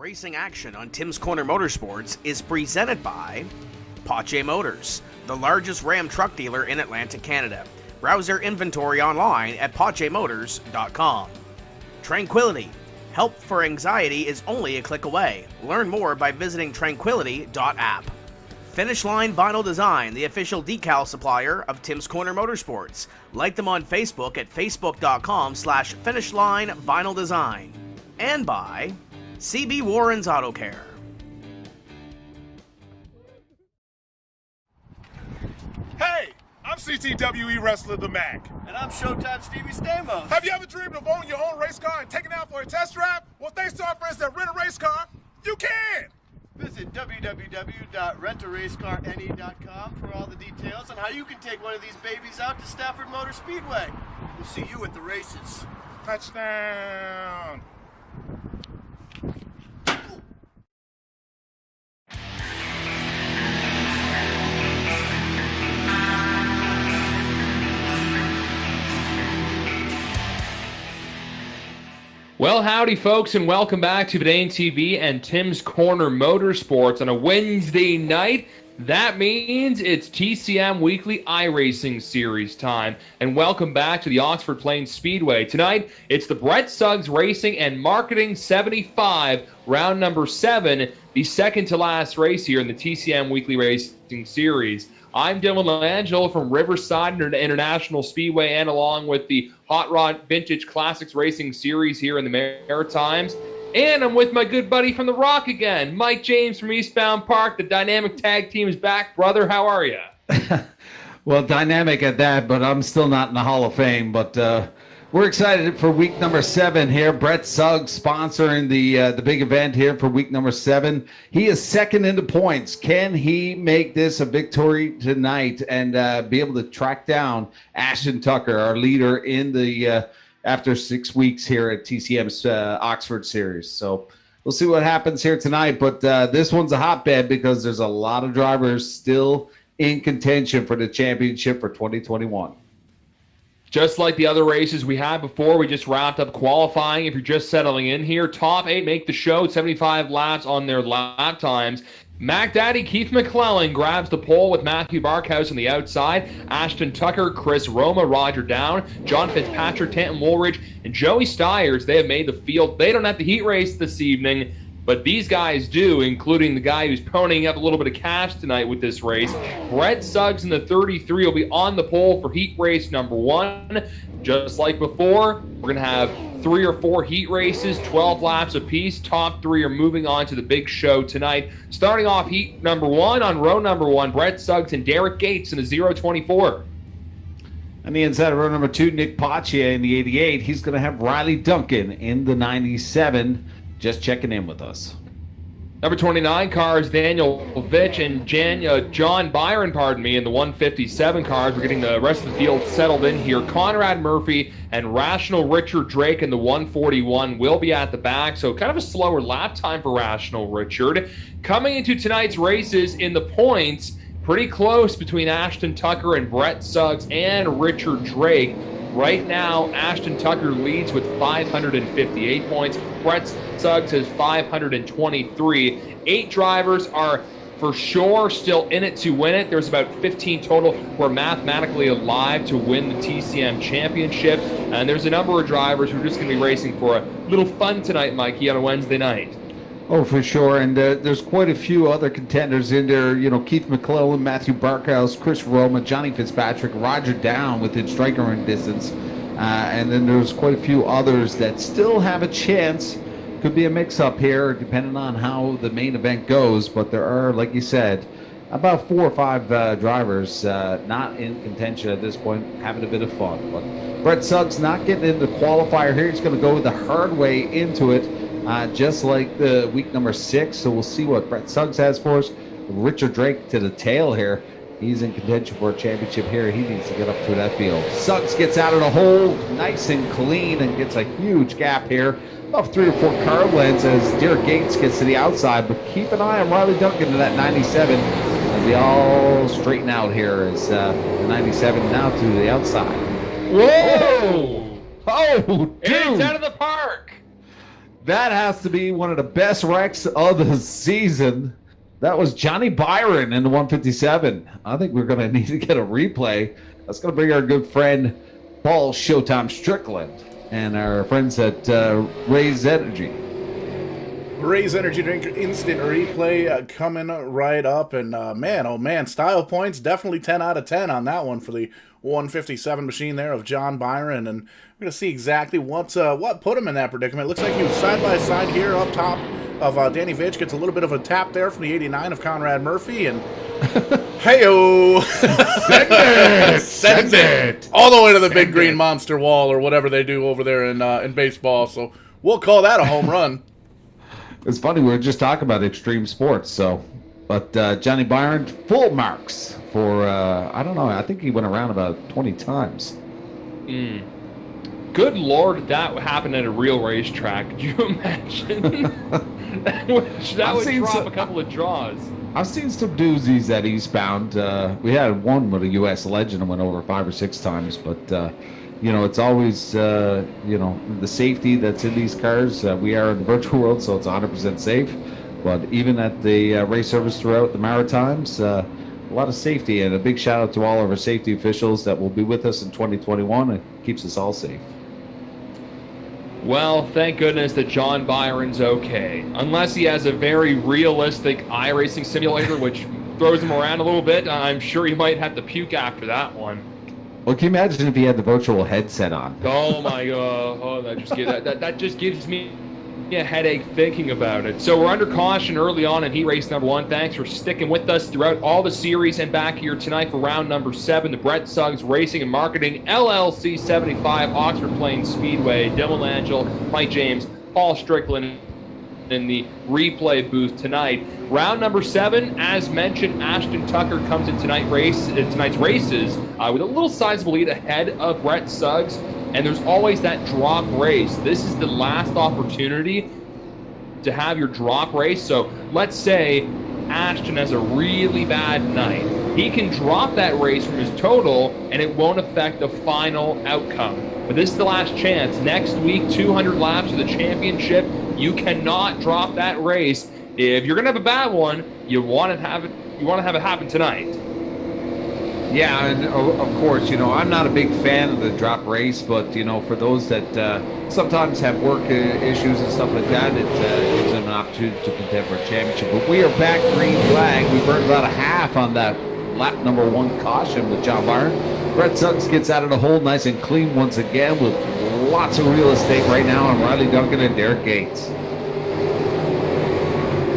Racing action on Tim's Corner Motorsports is presented by Pache Motors, the largest Ram truck dealer in Atlantic Canada. Browse their inventory online at pachemotors.com. Tranquility. Help for anxiety is only a click away. Learn more by visiting tranquility.app. Finish Line Vinyl Design, the official decal supplier of Tim's Corner Motorsports. Like them on Facebook at facebook.com/finishline vinyl design. And by CB Warren's Auto Care. Hey, I'm CTWE wrestler The Mac. And I'm Showtime Stevie Stamos. Have you ever dreamed of owning your own race car and taking it out for a test drive? Well, thanks to our friends at Rent a Race Car, you can! Visit www.rentaracecarne.com for all the details on how you can take one of these babies out to Stafford Motor Speedway. We'll see you at the races. Touchdown! Well, howdy, folks, and welcome back to Vidane TV and Tim's Corner Motorsports on a Wednesday night. That means it's TCM Weekly iRacing Series time, and welcome back to the Oxford Plains Speedway. Tonight, it's the Brett Suggs Racing and Marketing 75, round number 7, the second to last race here in the TCM Weekly Racing Series. I'm Dylan Langelo from Riverside International Speedway, and along with the Hot Rod Vintage Classics Racing Series here in the Maritimes. And I'm with my good buddy from The Rock again, Mike James from Eastbound Park. The dynamic tag team is back. Brother, how are you? Well, dynamic at that, but I'm still not in the Hall of Fame. But we're excited for week number 7 here. Brett Suggs sponsoring the big event here for week number 7. He is second in the points. Can he make this a victory tonight and be able to track down Ashton Tucker, our leader in the after 6 weeks here at TCM's Oxford Series? So we'll see what happens here tonight. But this one's a hotbed because there's a lot of drivers still in contention for the championship for 2021. Just like the other races we had before, we just wrapped up qualifying. If you're just settling in here, top 8 make the show, 75 laps on their lap times. Mac Daddy Keith McClellan grabs the pole with Matthew Barkhouse on the outside. Ashton Tucker, Chris Roma, Roger Down, John Fitzpatrick, Tanton Woolridge, and Joey Stiers. They have made the field. They don't have the heat race this evening, but these guys do, including the guy who's ponying up a little bit of cash tonight with this race. Brett Suggs in the 33 will be on the pole for heat race number 1. Just like before, we're going to have 3 or 4 heat races, 12 laps apiece. Top 3 are moving on to the big show tonight. Starting off heat number 1 on row number 1, Brett Suggs and Derek Gates in the 024. On the inside of row number 2, Nick Pache in the 88. He's going to have Riley Duncan in the 97. Just checking in with us. Number 29 cars, Daniel Vitch and John Byron, in the 157 cars. We're getting the rest of the field settled in here. Conrad Murphy and Rational Richard Drake in the 141 will be at the back, so kind of a slower lap time for Rational Richard. Coming into tonight's races in the points, pretty close between Ashton Tucker and Brett Suggs and Richard Drake. Right now, Ashton Tucker leads with 558 points. Brett Suggs has 523. 8 drivers are for sure still in it to win it. There's about 15 total who are mathematically alive to win the TCM championship. And there's a number of drivers who are just going to be racing for a little fun tonight, Mikey, on a Wednesday night. Oh, for sure. And there's quite a few other contenders in there. You know, Keith McClellan, Matthew Barkhouse, Chris Roma, Johnny Fitzpatrick, Roger Down within striker distance. And then there's quite a few others that still have a chance. Could be a mix-up here, depending on how the main event goes. But there are, like you said, about 4 or 5 drivers not in contention at this point, having a bit of fun. But Brett Suggs not getting into the qualifier here. He's going to go the hard way into it. Just like the week number 6, so we'll see what Brett Suggs has for us. Richard Drake to the tail here. He's in contention for a championship here. He needs to get up through that field. Suggs gets out of the hole nice and clean and gets a huge gap here. About 3 or 4 car lengths as Derek Gates gets to the outside, but keep an eye on Riley Duncan in that 97 as they all straighten out here as the 97 now to the outside. Whoa! Oh, dude! It's out of the park! That has to be one of the best wrecks of the season. That was Johnny Byron in the 157. I think we're going to need to get a replay. That's going to bring our good friend Paul Showtime Strickland and our friends at Raise Energy. Raise Energy Drink instant replay coming right up. And man, oh man, style points definitely 10 out of 10 on that one for the 157 machine there of John Byron. And we're going to see exactly what put him in that predicament. Looks like he was side by side here up top of Danny Vitch. Gets a little bit of a tap there from the 89 of Conrad Murphy. And hey-o! Send it! All the way to the big green monster wall or whatever they do over there in baseball. So we'll call that a home run. It's funny, we were just talking about extreme sports, but Johnny Byron, full marks for, I don't know, I think he went around about 20 times. Good Lord, if that happened at a real racetrack. Could you imagine? that would drop a couple of draws. I've seen some doozies at Eastbound. We had one with a U.S. legend and went over 5 or 6 times, but... it's always, the safety that's in these cars. We are in the virtual world, so it's 100% safe. But even at the race service throughout the Maritimes, a lot of safety. And a big shout out to all of our safety officials that will be with us in 2021. It keeps us all safe. Well, thank goodness that John Byron's okay. Unless he has a very realistic iRacing simulator, which throws him around a little bit. I'm sure he might have to puke after that one. Well, can you imagine if he had the virtual headset on? Oh my god! Oh, that just gives me a headache thinking about it. So we're under caution early on in heat race number 1. Thanks for sticking with us throughout all the series and back here tonight for round number 7. The Brett Suggs Racing and Marketing LLC 75 Oxford Plains Speedway. Dylan Angel, Mike James, Paul Strickland in the replay booth tonight. Round number 7, as mentioned, Ashton Tucker comes in tonight's races with a little sizable lead ahead of Brett Suggs, and there's always that drop race. This is the last opportunity to have your drop race. So let's say Ashton has a really bad night. He can drop that race from his total, and it won't affect the final outcome. But this is the last chance. Next week, 200 laps for the championship. You cannot drop that race. If you're gonna have a bad one, you want to have it happen tonight. Yeah, and of course, I'm not a big fan of the drop race, but for those that sometimes have work issues and stuff like that, it's an opportunity to contend for a championship. But we are back, green flag. We burned about a half on that lap number 1 caution with John Byron. Brett Suggs gets out of the hole nice and clean once again with lots of real estate right now on Riley Duncan and Derek Gates.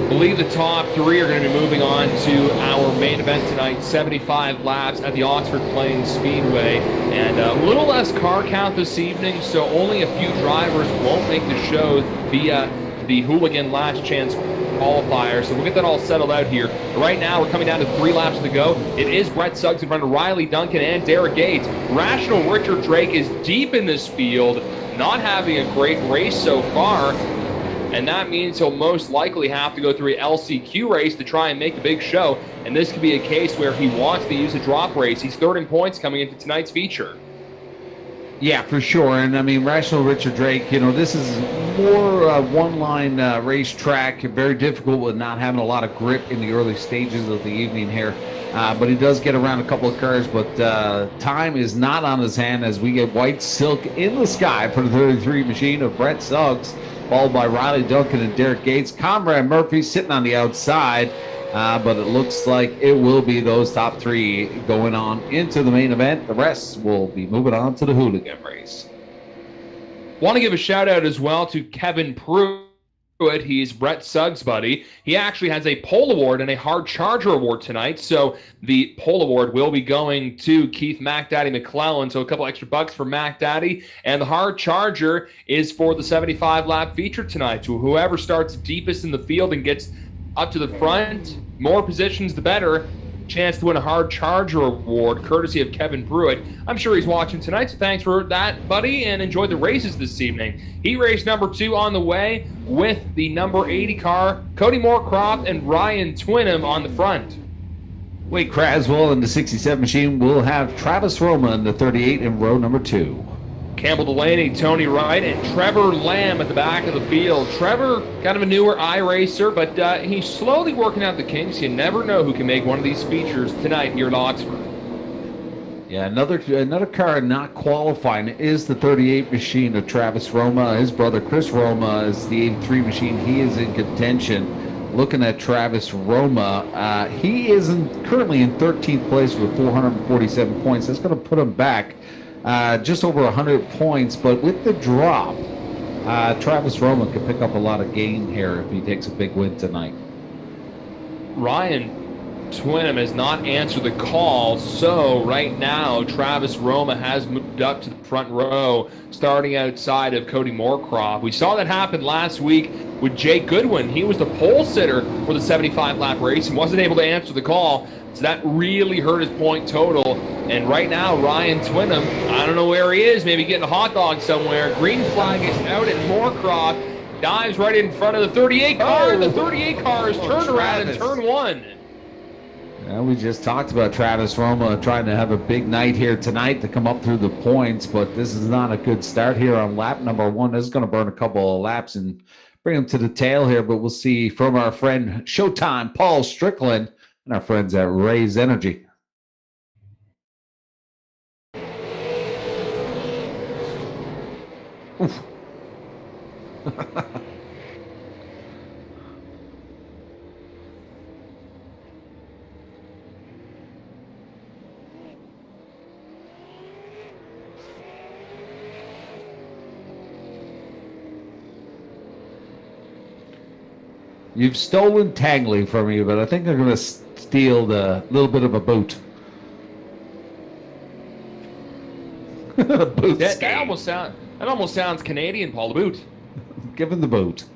I believe the top 3 are going to be moving on to our main event tonight, 75 laps at the Oxford Plains Speedway. And a little less car count this evening, so only a few drivers won't make the show via the Hooligan Last Chance qualifier. So we'll get that all settled out here. But right now, we're coming down to 3 laps to go. It is Brett Suggs in front of Riley Duncan and Derek Gates. Rational Richard Drake is deep in this field, not having a great race so far. And that means he'll most likely have to go through an LCQ race to try and make the big show. And this could be a case where he wants to use a drop race. He's third in points coming into tonight's feature. Yeah, for sure. And I mean, Rational Richard Drake, this is more one-line racetrack, very difficult with not having a lot of grip in the early stages of the evening here. But he does get around a couple of cars, but time is not on his hand as we get white silk in the sky for the 33 machine of Brett Suggs, followed by Riley Duncan and Derek Gates. Conrad Murphy sitting on the outside, but it looks like it will be those top 3 going on into the main event. The rest will be moving on to the Hooligan race. Want to give a shout out as well to Kevin Pruitt. He's Brett Suggs' buddy. He actually has a pole award and a hard charger award tonight. So the pole award will be going to Keith Mac Daddy McClellan. So a couple extra bucks for Mac Daddy. And the hard charger is for the 75 lap feature tonight. So whoever starts deepest in the field and gets up to the front, more positions the better. Chance to win a hard charger award courtesy of Kevin Pruitt. I'm sure he's watching tonight, so thanks for that, buddy, and enjoy the races this evening. Heat race number 2 on the way with the number 80 car, Cody Moorcroft and Ryan Twinham on the front. Wade Craswell in the 67 machine will have Travis Roma in the 38 in row number 2. Campbell Delaney, Tony Wright, and Trevor Lamb at the back of the field. Trevor, kind of a newer iRacer, but he's slowly working out the kinks. You never know who can make one of these features tonight here at Oxford. Yeah, another car not qualifying is the 38 machine of Travis Roma. His brother Chris Roma is the 83 machine. He is in contention. Looking at Travis Roma, he is currently in 13th place with 447 points. That's going to put him back just over 100 points. But with the drop, Travis Roma could pick up a lot of gain here if he takes a big win tonight. Ryan Twinham has not answered the call, so right now Travis Roma has moved up to the front row, starting outside of Cody Moorcroft. We saw that happen last week with Jake Goodwin. He was the pole sitter for the 75-lap race and wasn't able to answer the call, so that really hurt his point total. And right now, Ryan Twinham, I don't know where he is, maybe getting a hot dog somewhere. Green flag is out at Moorcroft, dives right in front of the 38 car. The 38 car is turned around in turn one. Well, we just talked about Travis Roma trying to have a big night here tonight to come up through the points, but this is not a good start here on lap number one. This is going to burn a couple of laps and bring him to the tail here, but we'll see from our friend Showtime Paul Strickland and our friends at Raise Energy. Oof. You've stolen Tangley from me, but I think they're going to steal the little bit of a boot. Boot That almost sounds Canadian, Paul. The boot. Give him the boot.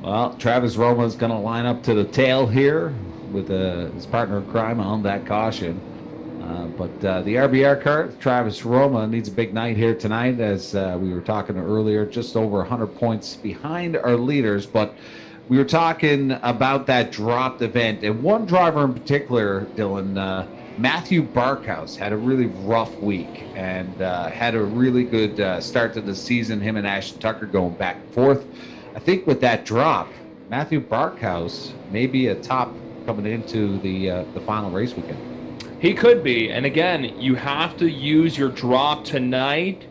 Well, Travis Roma is going to line up to the tail here with his partner in crime on that caution. But the RBR car, Travis Roma, needs a big night here tonight, as we were talking earlier, just over 100 points behind our leaders. But we were talking about that dropped event, and one driver in particular, Dylan, Matthew Barkhouse, had a really rough week and had a really good start to the season, him and Ashton Tucker going back and forth. I think with that drop, Matthew Barkhouse may be a top coming into the final race weekend. He could be, and again, you have to use your drop tonight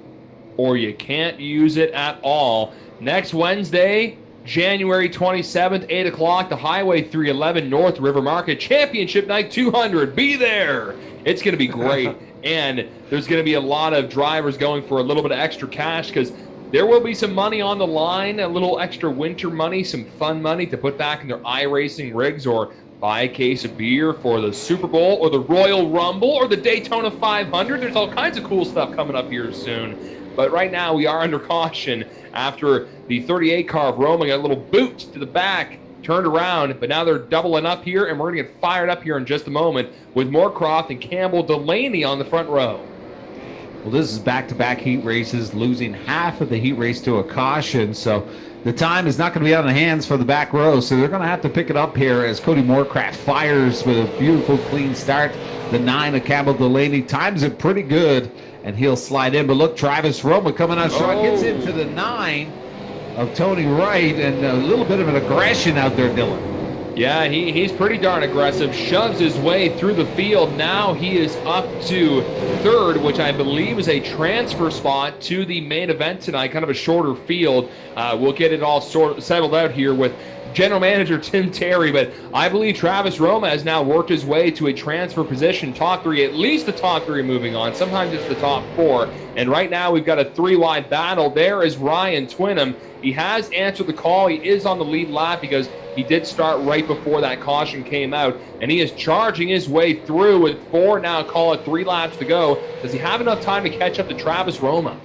or you can't use it at all. Next Wednesday, January 27th, 8 o'clock, the Highway 311 North River Market Championship Night 200. Be there. It's going to be great, and there's going to be a lot of drivers going for a little bit of extra cash because there will be some money on the line, a little extra winter money, some fun money to put back in their iRacing rigs or buy a case of beer for the Super Bowl or the Royal Rumble or the Daytona 500. There's all kinds of cool stuff coming up here soon. But right now we are under caution after the 38 car of Roma got a little boot to the back, turned around, but now they're doubling up here, and we're going to get fired up here in just a moment with Moorcroft and Campbell Delaney on the front row. Well, this is back-to-back heat races, losing half of the heat race to a caution, so the time is not going to be on the hands for the back row, so they're going to have to pick it up here as Cody Moorcroft fires with a beautiful, clean start. The 9 of Campbell Delaney times it pretty good, and he'll slide in. But look, Travis Roma coming on strong, gets into the 9 of Tony Wright, and a little bit of an aggression out there, Dylan. Yeah, he's pretty darn aggressive. Shoves his way through the field. Now he is up to third, which I believe is a transfer spot to the main event tonight, kind of a shorter field. We'll get it all settled out here with General Manager Tim Terry, but I believe Travis Roma has now worked his way to a transfer position, top 3, at least the top 3 moving on. Sometimes it's the top 4. And right now we've got a 3-wide battle. There is Ryan Twinham. He has answered the call. He is on the lead lap because he did start right before that caution came out, and he is charging his way through with 4 now, call it 3 laps to go. Does he have enough time to catch up to Travis Roma?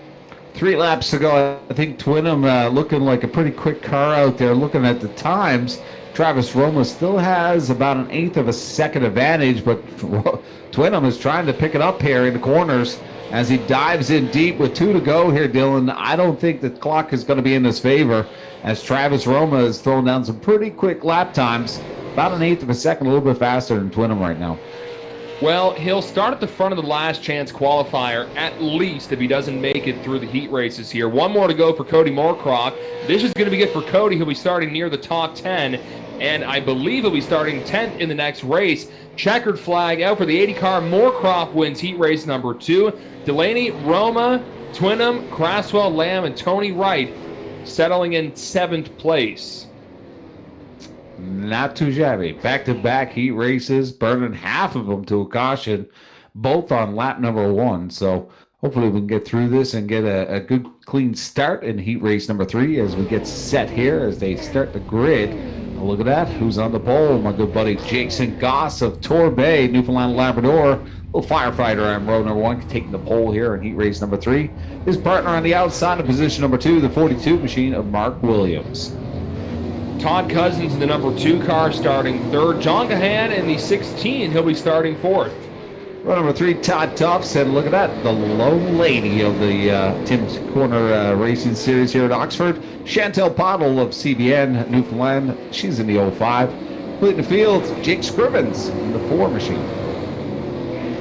3 laps to go. I think Twinham looking like a pretty quick car out there. Looking at the times, Travis Roma still has about an 1/8 of a second advantage, but Twinham is trying to pick it up here in the corners as he dives in deep with 2 to go here, Dylan. I don't think the clock is going to be in his favor as Travis Roma is throwing down some pretty quick lap times, about an 1/8 of a second, a little bit faster than Twinham right now. Well, he'll start at the front of the last chance qualifier, at least, if he doesn't make it through the heat races here. One more to go for Cody Moorcroft. This is going to be good for Cody. He'll be starting near the top 10, and I believe he'll be starting 10th in the next race. Checkered flag out for the 80 car. Moorcroft wins heat race number 2. Delaney, Roma, Twinham, Craswell, Lamb, and Tony Wright settling in 7th place. Not too shabby. Back-to-back heat races, burning half of them to a caution, both on lap number 1. So hopefully we can get through this and get a good, clean start in heat race number 3 as we get set here as they start the grid. Now look at that. Who's on the pole? My good buddy Jason Goss of Torbay, Newfoundland and Labrador. Little firefighter on row number 1, taking the pole here in heat race number 3. His partner on the outside of position number 2, the 42 machine of Mark Williams. Todd Cousins in the number 2 car starting 3rd. John Gahan in the 16, he'll be starting 4th. Row number 3, Todd Tufts, and look at that, the lone lady of the Tim's Corner Racing Series here at Oxford. Chantel Pottle of CBN, Newfoundland, she's in the 05. Completing the field, Jake Scrivens in the 4 machine.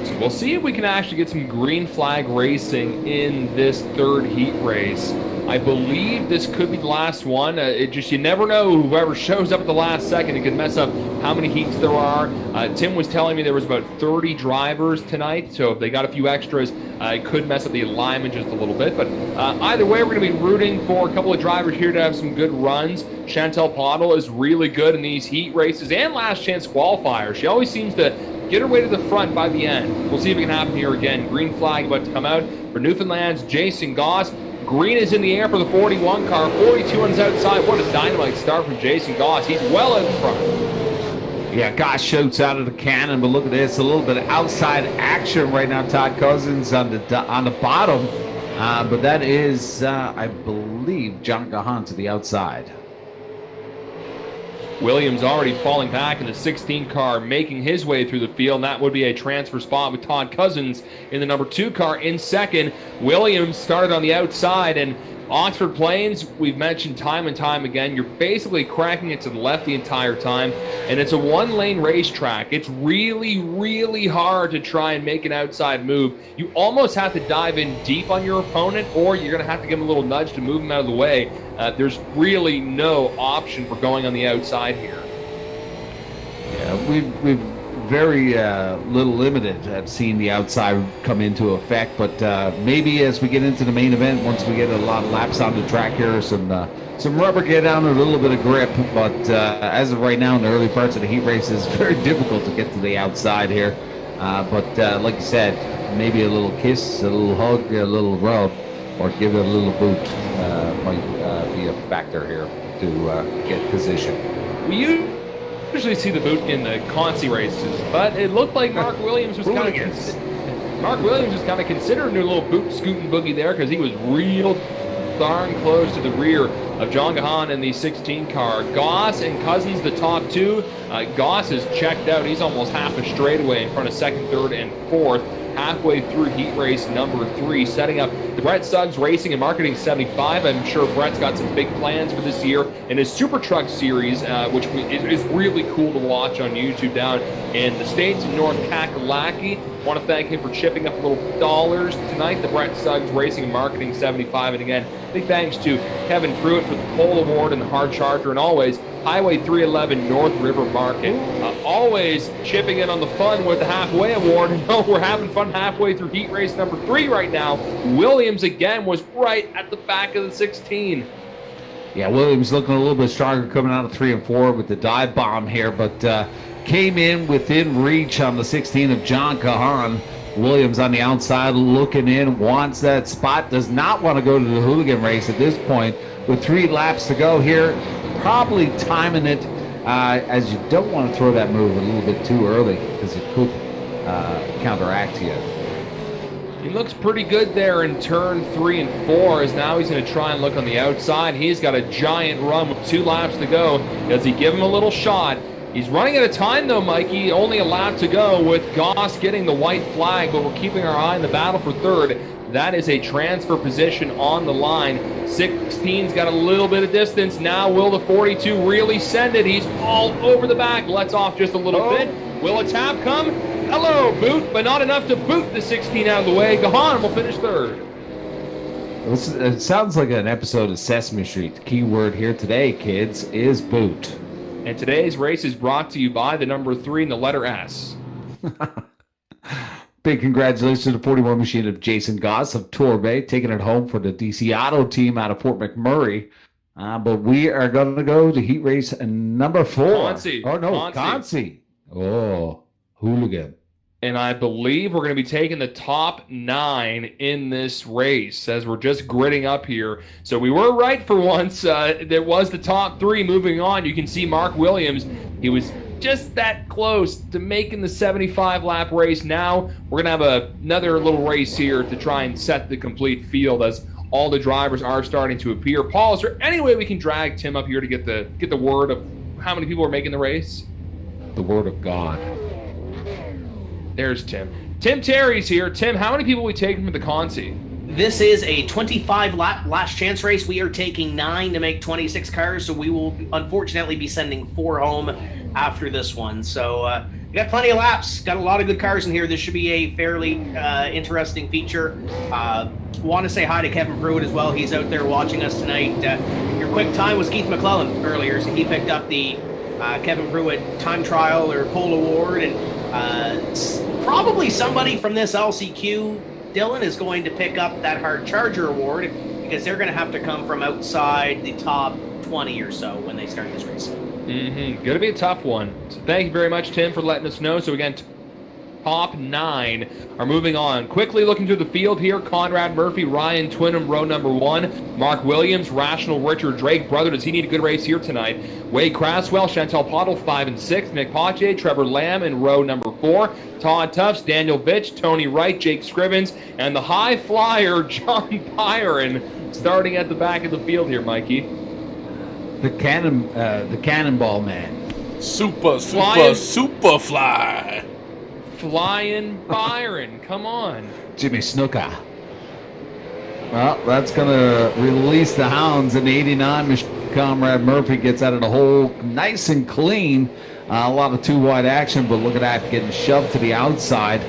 So we'll see if we can actually get some green flag racing in this 3rd heat race. I believe this could be the last one. You never know. Whoever shows up at the last second, it could mess up how many heats there are. Tim was telling me there was about 30 drivers tonight, so if they got a few extras, it could mess up the alignment just a little bit. But either way, we're going to be rooting for a couple of drivers here to have some good runs. Chantel Pottle is really good in these heat races and last chance qualifiers. She always seems to get her way to the front by the end. We'll see if it can happen here again. Green flag about to come out for Newfoundland's Jason Goss. Green is in the air for the 41 car. 42 on his outside. What a dynamite start from Jason Goss. He's well in front. Yeah, Goss shoots out of the cannon, but look at this. A little bit of outside action right now. Todd Cousins on the bottom. But that is, I believe, John Gahan to the outside. Williams already falling back in the 16 car, making his way through the field, and that would be a transfer spot with Todd Cousins in the number 2 car in second. Williams started on the outside, and Oxford Plains, we've mentioned time and time again, you're basically cranking it to the left the entire time, and it's a one-lane racetrack. It's really, really hard to try and make an outside move. You almost have to dive in deep on your opponent, or you're going to have to give him a little nudge to move him out of the way. There's really no option for going on the outside here. Yeah, we've very little limited at seeing the outside come into effect, but maybe as we get into the main event, once we get a lot of laps on the track here, some rubber get down, a little bit of grip, but as of right now in the early parts of the heat race, it's very difficult to get to the outside here. But like you said, maybe a little kiss, a little hug, a little rub, or give it a little boot might be a factor here to get position. We usually see the boot in the Consi races, but it looked like Mark Williams was kind of considering a little boot scooting boogie there because he was real darn close to the rear of John Gahan in the 16 car. Goss and Cousins the top 2. Goss is checked out. He's almost half a straightaway in front of 2nd, 3rd, and 4th. Halfway through heat race number 3, setting up the Brett Suggs Racing and Marketing 75. I'm sure Brett's got some big plans for this year in his Super Truck Series, which is really cool to watch on YouTube down in the States, in North Kakalaki. Want to thank him for chipping up a little dollars tonight, the Brett Suggs Racing and Marketing 75. And again, big thanks to Kevin Pruitt for the pole award and the hard charger, and always Highway 311 North River Market. Always chipping in on the fun with the halfway award. And we're having fun halfway through heat race number 3 right now. Williams again was right at the back of the 16. Yeah, Williams looking a little bit stronger coming out of 3 and 4 with the dive bomb here, but came in within reach on the 16 of John Gahan. Williams on the outside looking in, wants that spot, does not want to go to the hooligan race at this point with 3 laps to go here. Probably timing it as you don't want to throw that move a little bit too early because it could counteract you. He looks pretty good there in turn 3 and 4 as now he's going to try and look on the outside. He's got a giant run with 2 laps to go. Does he give him a little shot? He's running out of time though, Mikey. Only a lap to go with Goss getting the white flag, but we're keeping our eye on the battle for 3rd. That is a transfer position on the line. 16's got a little bit of distance. Now will the 42 really send it? He's all over the back. Lets off just a little bit. Will a tap come? Hello, Boot, but not enough to boot the 16 out of the way. Gahan will finish third. It sounds like an episode of Sesame Street. The key word here today, kids, is boot. And today's race is brought to you by the number 3 and the letter S. Big congratulations to the 41 machine of Jason Goss of Torbay, taking it home for the DC Auto team out of Fort McMurray. But we are going to go to heat race number 4. Concy. Oh, no, Concy. Oh, hooligan. And I believe we're going to be taking the top 9 in this race as we're just gridding up here. So we were right for once. There was the top 3 moving on. You can see Mark Williams. He was just that close to making the 75-lap race. Now we're going to have another little race here to try and set the complete field as all the drivers are starting to appear. Paul, is there any way we can drag Tim up here to get the word of how many people are making the race? The word of God. There's Tim. Tim Terry's here. Tim, how many people are we taking for the Concy? This is a 25-lap last chance race. We are taking 9 to make 26 cars, so we will unfortunately be sending 4 home after this one. So we got plenty of laps. Got a lot of good cars in here. This should be a fairly interesting feature. Want to say hi to Kevin Pruitt as well. He's out there watching us tonight. Your quick time was Keith McClellan earlier, so he picked up the Kevin Pruitt time trial or pole award, and probably somebody from this LCQ, Dylan, is going to pick up that Hard Charger award because they're going to have to come from outside the top 20 or so when they start this race. Going to be a tough one. So thank you very much, Tim, for letting us know. So again, top 9 are moving on. Quickly looking through the field here, Conrad Murphy, Ryan Twinham, row number 1. Mark Williams, Rational Richard Drake. Brother, does he need a good race here tonight? Wade Craswell, Chantal Pottle, 5 and 6. Nick Pache, Trevor Lamb in row number 4. Todd Tufts, Daniel Vitch, Tony Wright, Jake Scrivens, and the high flyer, John Byron, starting at the back of the field here, Mikey. The cannonball man. Super fly. Flying Byron, come on. Jimmy Snuka. Well, that's going to release the hounds in the 89 machine. Comrade Murphy gets out of the hole nice and clean. A lot of 2-wide action, but look at that, getting shoved to the outside.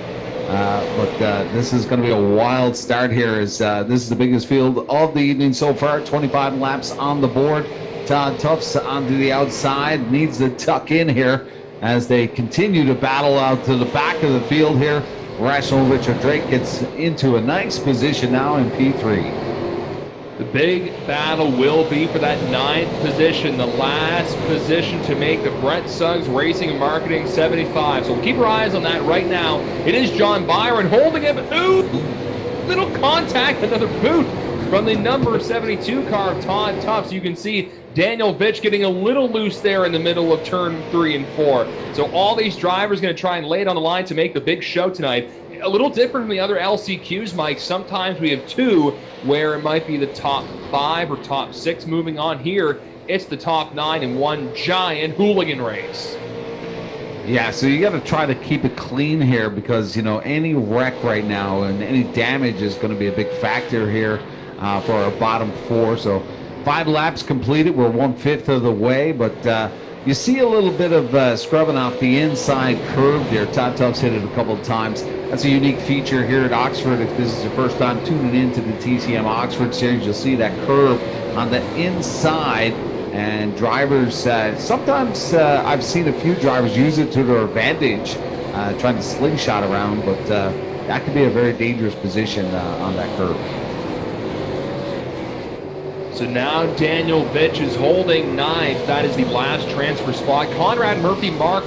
But this is going to be a wild start here as this is the biggest field of the evening so far. 25 laps on the board. Todd Tufts onto the outside, needs to tuck in here as they continue to battle out to the back of the field here. Rational Richard Drake gets into a nice position now in P3. The big battle will be for that 9th position, the last position to make the Brett Suggs Racing and Marketing 75. So we'll keep our eyes on that right now. It is John Byron holding it. Ooh, little contact, another boot from the number 72 car of Todd Tufts. You can see Daniel Vitch getting a little loose there in the middle of turn 3 and 4. So all these drivers going to try and lay it on the line to make the big show tonight. A little different from the other LCQs, Mike. Sometimes we have 2 where it might be the top 5 or top 6 moving on. Here, it's the top 9 in one giant hooligan race. Yeah, so you got to try to keep it clean here because, you know, any wreck right now and any damage is going to be a big factor here for our bottom 4. So 5 laps completed. We're 1/5 of the way, but you see a little bit of scrubbing off the inside curve there. Todd Tufts hit it a couple of times. That's a unique feature here at Oxford. If this is your first time tuning into the TCM Oxford Series, you'll see that curve on the inside. And drivers, sometimes I've seen a few drivers use it to their advantage, trying to slingshot around, but that could be a very dangerous position on that curve. So now Daniel Vitch is holding 9th. That is the last transfer spot. Conrad Murphy, Mark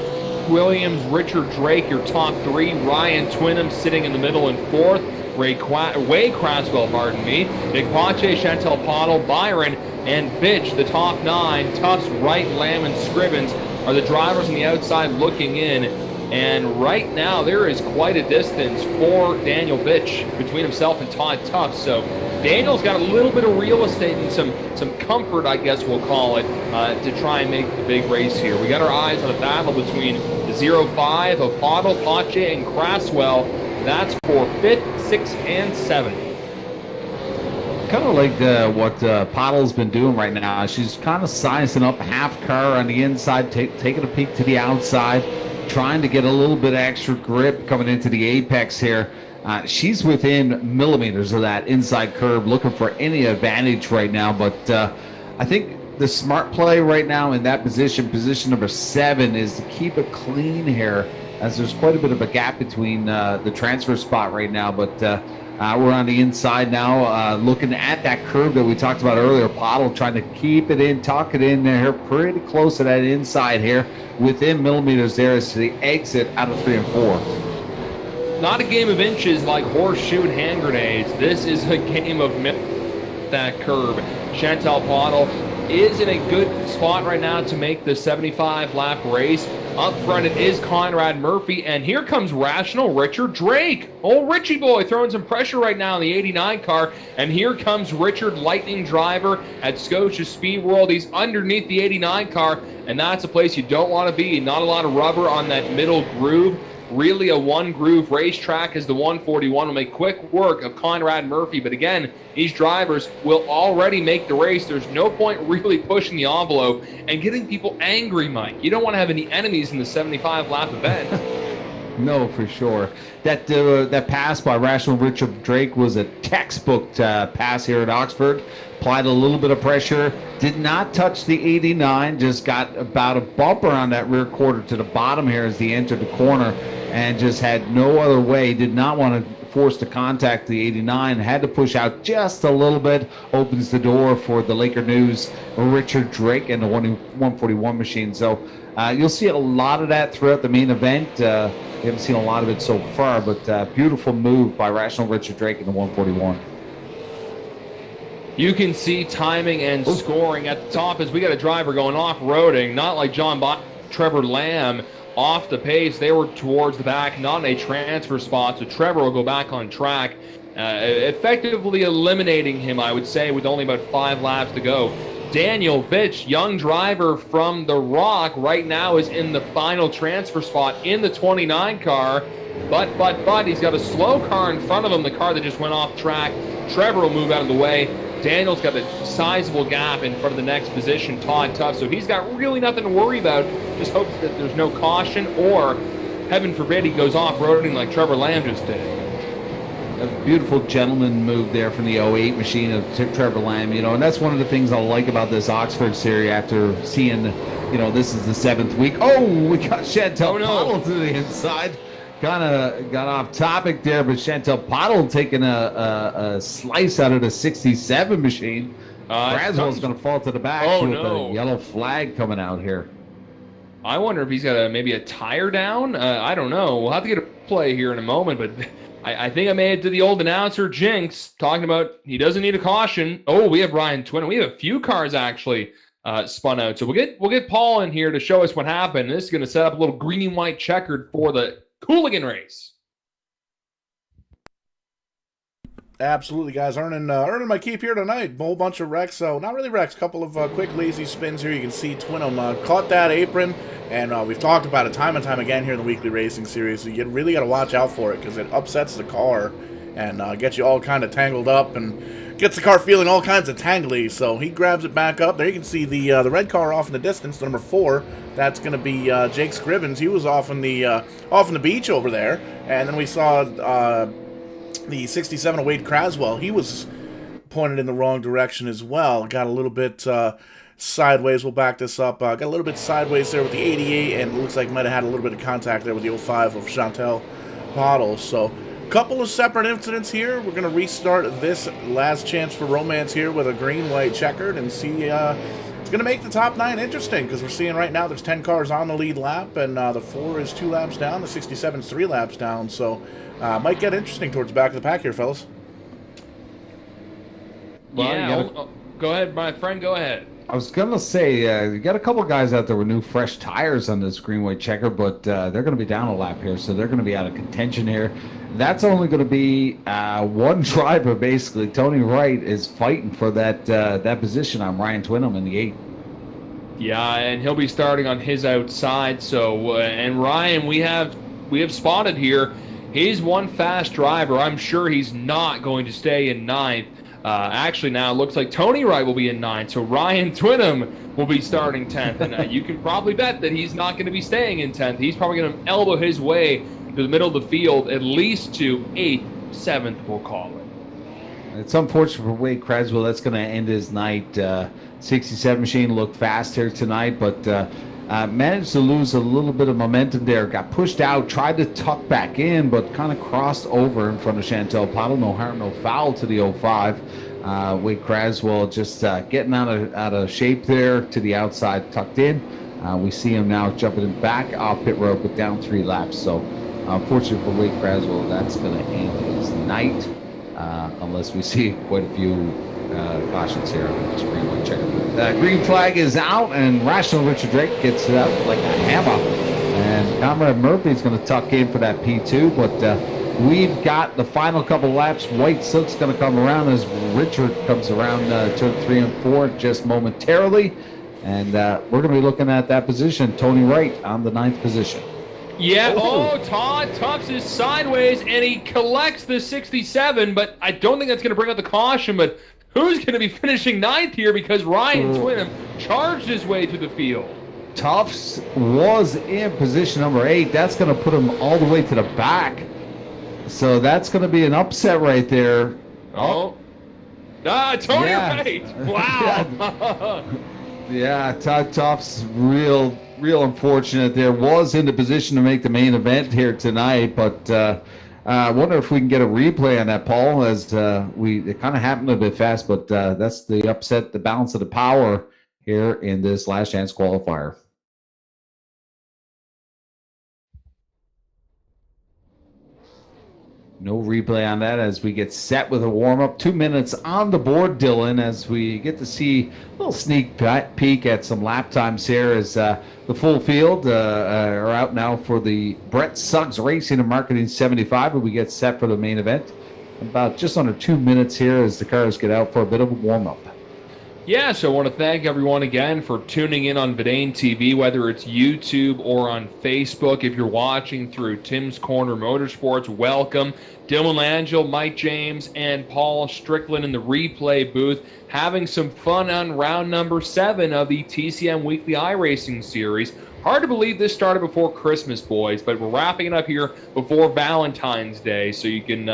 Williams, Richard Drake, your top 3. Ryan Twinham sitting in the middle in 4th. Wade Craswell, Nick Pache, Chantal Pottle, Byron, and Vitch, the top 9. Tufts, Wright, Lamb, and Scrivens are the drivers on the outside looking in. And right now, there is quite a distance for Daniel Vitch between himself and Todd Tufts. So Daniel's got a little bit of real estate and some comfort, I guess we'll call it, to try and make the big race here. We got our eyes on a battle between the 0-5 of Pottle, Pache, and Craswell. That's for 5th, 6th, and 7th. Kind of like what Pottle's been doing right now. She's kind of sizing up half car on the inside, taking a peek to the outside. trying to get a little bit of extra grip coming into the apex here. She's within millimeters of that inside curb, looking for any advantage right now. But I think the smart play right now in that position number 7, is to keep it clean here, as there's quite a bit of a gap between the transfer spot right now. But we're on the inside now, looking at that curve that we talked about earlier. Pottle trying to keep it in, tuck it in there, pretty close to that inside here, within millimeters there as to the exit out of 3 and 4. Not a game of inches like horseshoe and hand grenades. This is a game of that curve. Chantel Pottle is in a good spot right now to make the 75-lap race. Up front, it is Conrad Murphy, and here comes Rational Richard Drake. Old Richie boy throwing some pressure right now in the 89 car, and here comes Richard Lightning Driver at Scotia Speed World. He's underneath the 89 car, and that's a place you don't want to be. Not a lot of rubber on that middle groove. Really a one-groove racetrack, as the 141 will make quick work of Conrad Murphy. But again, these drivers will already make the race. There's no point really pushing the envelope and getting people angry, Mike. You don't want to have any enemies in the 75-lap event. No, for sure. That pass by Rational Richard Drake was a textbook pass here at Oxford. Applied a little bit of pressure. Did not touch the 89. Just got about a bumper on that rear quarter to the bottom here as he entered the corner, and just had no other way. Did not want to force the contact the 89. Had to push out just a little bit. Opens the door for the Laker News, Richard Drake, and the 141 machine. So you'll see a lot of that throughout the main event. We haven't seen a lot of it so far, but beautiful move by Rational Richard Drake in the 141. You can see timing and scoring at the top as we got a driver going off-roading, not like Trevor Lamb off the pace. They were towards the back, not in a transfer spot, so Trevor will go back on track, effectively eliminating him, I would say, with only about 5 laps to go. Daniel Vitch, young driver from The Rock, right now is in the final transfer spot in the 29 car, but he's got a slow car in front of him, the car that just went off track. Trevor will move out of the way. Daniel's got a sizable gap in front of the next position, Todd Tuff, so he's got really nothing to worry about. Just hopes that there's no caution, or, heaven forbid, he goes off-roading like Trevor Lamb just did. A beautiful gentleman move there from the 08 machine of Trevor Lamb, and that's one of the things I like about this Oxford series after seeing, this is the 7th week. Oh, we got Chantel Pottle to the inside. Kind of got off topic there, but Chantel Pottle taking a slice out of the 67 machine. Braswell's going to fall to the back with a yellow flag coming out here. I wonder if he's got maybe a tire down. I don't know. We'll have to get a play here in a moment, but I think I made it to the old announcer Jinx talking about he doesn't need a caution. Oh, we have Ryan Twin. We have a few cars actually spun out. So we'll get Paul in here to show us what happened. This is going to set up a little green and white checkered for the Hooligan race. Absolutely, guys. Earning my keep here tonight. A whole bunch of wrecks. So not really wrecks. Couple of quick, lazy spins here. You can see Twinham caught that apron, and we've talked about it time and time again here in the weekly racing series. So you really got to watch out for it, because it upsets the car and gets you all kind of tangled up and gets the car feeling all kinds of tangly. So he grabs it back up. There you can see the red car off in the distance, number 4. That's going to be Jake Scrivens. He was off on the beach over there. And then we saw the 67 of Wade Craswell. He was pointed in the wrong direction as well. Got a little bit sideways. We'll back this up. Got a little bit sideways there with the 88, and it looks like might have had a little bit of contact there with the 05 of Chantel Pottle. So a couple of separate incidents here. We're going to restart this last chance for romance here with a green-white checkered and see... it's going to make the top 9 interesting, because we're seeing right now there's 10 cars on the lead lap, and the 4 is 2 laps down, the 67 is 3 laps down, so might get interesting towards the back of the pack here, fellas. Well, go ahead, my friend, go ahead. I was going to say, you got a couple guys out there with new fresh tires on this green-white checker, but they're going to be down a lap here, so they're going to be out of contention here. That's only going to be one driver, basically. Tony Wright is fighting for that position on Ryan Twinham in the 8. Yeah, and he'll be starting on his outside. So, and Ryan, we have spotted here. He's one fast driver. I'm sure he's not going to stay in 9th. Actually, now it looks like Tony Wright will be in 9th, so Ryan Twinham will be starting 10th. And you can probably bet that he's not going to be staying in 10th. He's probably going to elbow his way to the middle of the field, at least to 8th, 7th, we'll call it. It's unfortunate for Wade Creswell. That's going to end his night. 67 machine looked fast here tonight, but managed to lose a little bit of momentum there. Got pushed out, tried to tuck back in, but kind of crossed over in front of Chantel Pottle. No harm, no foul to the 05. Wade Creswell just getting out of shape there to the outside, tucked in. We see him now jumping back off pit road, but down 3 laps. So unfortunately for Wade Creswell, that's going to end his night. Unless we see quite a few cautions here. Just rewind check. Green flag is out, and Rational Richard Drake gets it up like a hammer. And Comrade Murphy's going to tuck in for that P2, but we've got the final couple laps. White Silk's going to come around as Richard comes around turn 3 and 4 just momentarily. And we're going to be looking at that position. Tony Wright on the 9th position. Yeah, Todd Tufts is sideways, and he collects the 67, but I don't think that's going to bring out the caution, but who's going to be finishing 9th here, because Ryan Twinham charged his way through the field. Tufts was in position number 8. That's going to put him all the way to the back. So that's going to be an upset right there. Tony Wright. Wow. Yeah, Todd Tufts, real unfortunate there. Was in the position to make the main event here tonight, but I wonder if we can get a replay on that, Paul, as it kind of happened a bit fast, but that's the upset, the balance of the power here in this last chance qualifier. No replay on that as we get set with a warm-up. 2 minutes on the board, Dylan, as we get to see a little sneak peek at some lap times here as the full field are out now for the Brett Suggs Racing and Marketing 75, but we get set for the main event. About just under 2 minutes here as the cars get out for a bit of a warm-up. Yeah, so I want to thank everyone again for tuning in on Vidane TV, whether it's YouTube or on Facebook. If you're watching through Tim's Corner Motorsports, welcome. Dylan Langell, Mike James, and Paul Strickland in the replay booth having some fun on round number 7 of the TCM Weekly iRacing Series. Hard to believe this started before Christmas, boys, but we're wrapping it up here before Valentine's Day, so you can,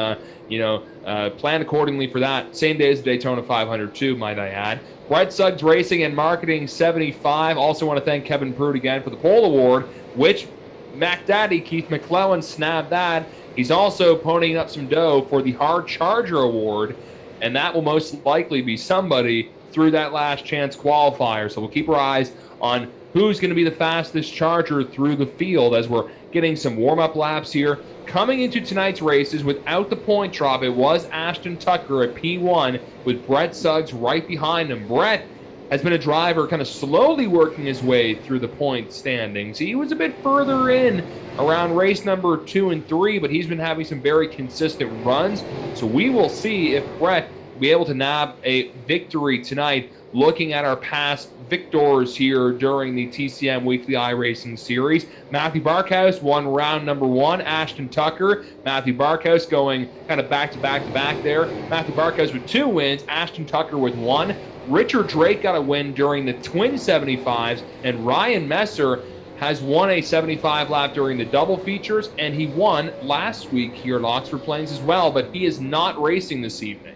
plan accordingly for that. Same day as the Daytona 500 too, might I add. Brett Suggs Racing and Marketing 75. Also want to thank Kevin Pruitt again for the pole award, which Mac Daddy Keith McClellan snabbed that. He's also ponying up some dough for the Hard Charger Award, and that will most likely be somebody through that last chance qualifier. So we'll keep our eyes on who's going to be the fastest charger through the field as we're getting some warm-up laps here. Coming into tonight's races without the point drop, it was Ashton Tucker at P1 with Brett Suggs right behind him. Brett has been a driver kind of slowly working his way through the point standings. He was a bit further in around race number 2 and 3, but he's been having some very consistent runs. So we will see if Brett will be able to nab a victory tonight, looking at our past victors here during the TCM Weekly iRacing Series. Matthew Barkhouse won round number 1. Ashton Tucker. Matthew Barkhouse going kind of back to back there. Matthew Barkhouse with 2 wins. Ashton Tucker with 1. Richard Drake got a win during the Twin 75s. And Ryan Messer has won a 75 lap during the double features. And he won last week here at Oxford Plains as well. But he is not racing this evening.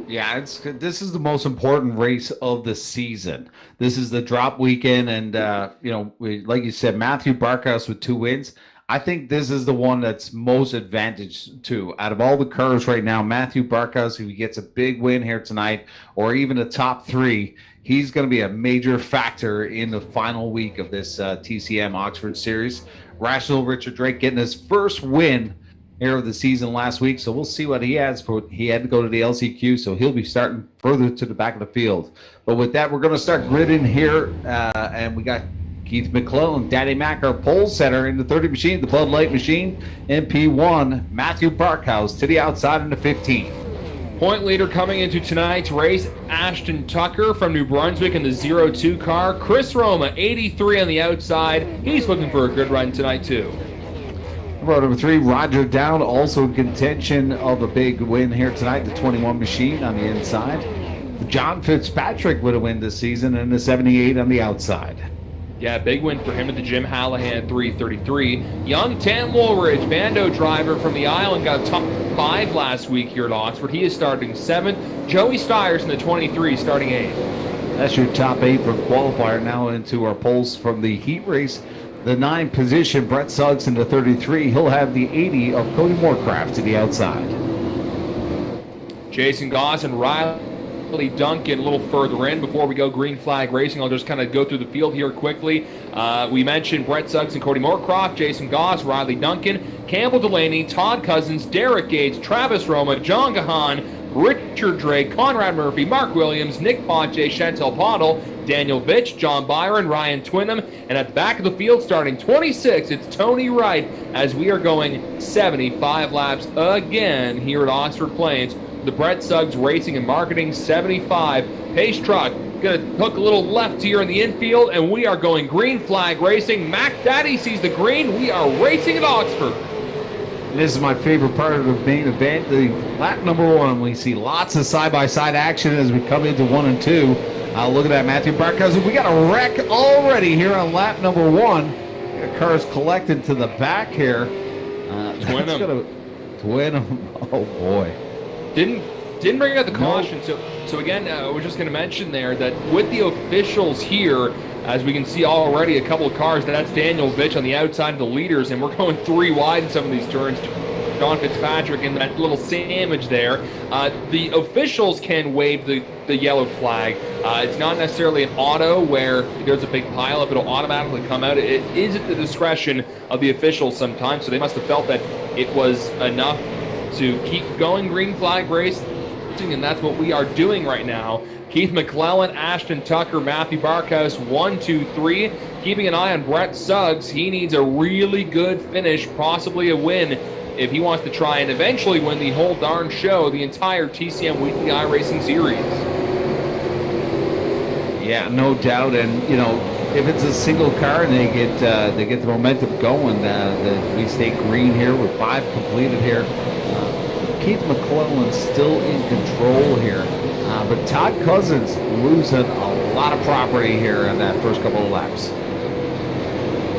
Yeah, this is the most important race of the season. This is the drop weekend, and like you said, Matthew Barkhouse with 2 wins. I think this is the one that's most advantaged to. Out of all the cars right now, Matthew Barkhouse, if he gets a big win here tonight, or even a top 3, he's going to be a major factor in the final week of this TCM Oxford Series. Rational Richard Drake getting his first win here of the season last week, so we'll see what he has. He had to go to the LCQ, so he'll be starting further to the back of the field. But with that, we're going to start gridding here, and we got Keith McClellan, Daddy Mac, our pole setter in the 30 machine, the Bud Light machine, and P1, Matthew Barkhouse to the outside in the 15. Point leader coming into tonight's race, Ashton Tucker from New Brunswick in the 02 car. Chris Roma, 83 on the outside. He's looking for a good run tonight, too. Row number 3, Roger Down, also in contention of a big win here tonight, the 21 machine on the inside. John Fitzpatrick with a win this season and the 78 on the outside. Yeah, big win for him at the Jim Hallahan 333. Young Tam Woolridge, Bando driver from the island, got a top 5 last week here at Oxford. He is starting 7th. Joey Stiers in the 23 starting 8th. That's your top 8 for qualifier. Now into our polls from the heat race. The 9 position, Brett Suggs in the 33. He'll have the 80 of Cody Moorcraft to the outside. Jason Goss and Riley Duncan a little further in. Before we go green flag racing, I'll just kind of go through the field here quickly. We mentioned Brett Suggs and Cody Moorcroft, Jason Goss, Riley Duncan, Campbell Delaney, Todd Cousins, Derek Gates, Travis Roma, John Gahan, Richard Drake, Conrad Murphy, Mark Williams, Nick Pache, Chantel Pottle, Daniel Vitch, John Byron, Ryan Twinham, and at the back of the field starting 26, it's Tony Wright as we are going 75 laps again here at Oxford Plains. The Brett Suggs Racing and Marketing 75 pace truck. Gonna hook a little left here in the infield, and we are going green flag racing. Mac Daddy sees the green. We are racing at Oxford. This is my favorite part of the main event, the lap number 1. We see lots of side-by-side action as we come into 1 and 2. Look at that, Matthew Barkhouse. We got a wreck already here on lap number 1. The cars collected to the back here. Twinham. Oh boy. Didn't bring out the caution. So again, I was just going to mention there that with the officials here, as we can see already, a couple of cars. That's Daniel Vitch on the outside of the leaders, and we're going 3 wide in some of these turns. John Fitzpatrick in that little sandwich there. The officials can wave the yellow flag. It's not necessarily an auto where there's a big pileup. It'll automatically come out. It is at the discretion of the officials sometimes, so they must have felt that it was enough to keep going green flag racing, and that's what we are doing right now. Keith McClellan, Ashton Tucker, Matthew Barkhouse, 1, 2, 3. Keeping an eye on Brett Suggs. He needs a really good finish, possibly a win, if he wants to try and eventually win the whole darn show, the entire TCM Weekly iRacing Series. Yeah, no doubt. And, if it's a single car and they get the momentum going, we stay green here with 5 completed here. Keith McClellan still in control here. But Todd Cousins losing a lot of property here in that first couple of laps.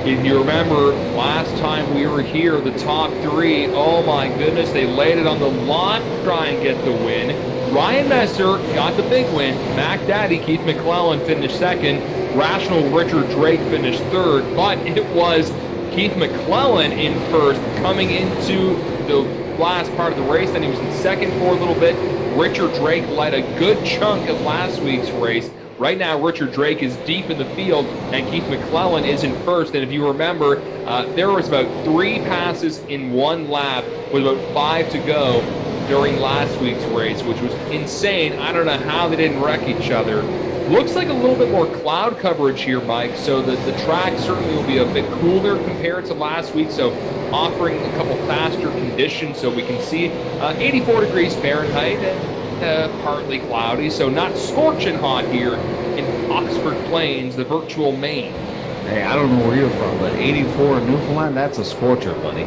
If you remember last time we were here, the top 3, oh my goodness, they laid it on the line to try and get the win. Ryan Messer got the big win. Mac Daddy, Keith McClellan finished 2nd. Rational Richard Drake finished 3rd. But it was Keith McClellan in 1st coming into the last part of the race. Then he was in 2nd for a little bit. Richard Drake led a good chunk of last week's race. Right now, Richard Drake is deep in the field, and Keith McClellan is in 1st. And if you remember, there was about 3 passes in 1 lap with about 5 to go during last week's race, which was insane. I don't know how they didn't wreck each other. Looks like a little bit more cloud coverage here, Mike, so the track certainly will be a bit cooler compared to last week, so offering a couple faster conditions so we can see 84 degrees Fahrenheit, partly cloudy, so not scorching hot here in Oxford Plains, the virtual Maine. Hey, I don't know where you're from, but 84 in Newfoundland, that's a scorcher, buddy.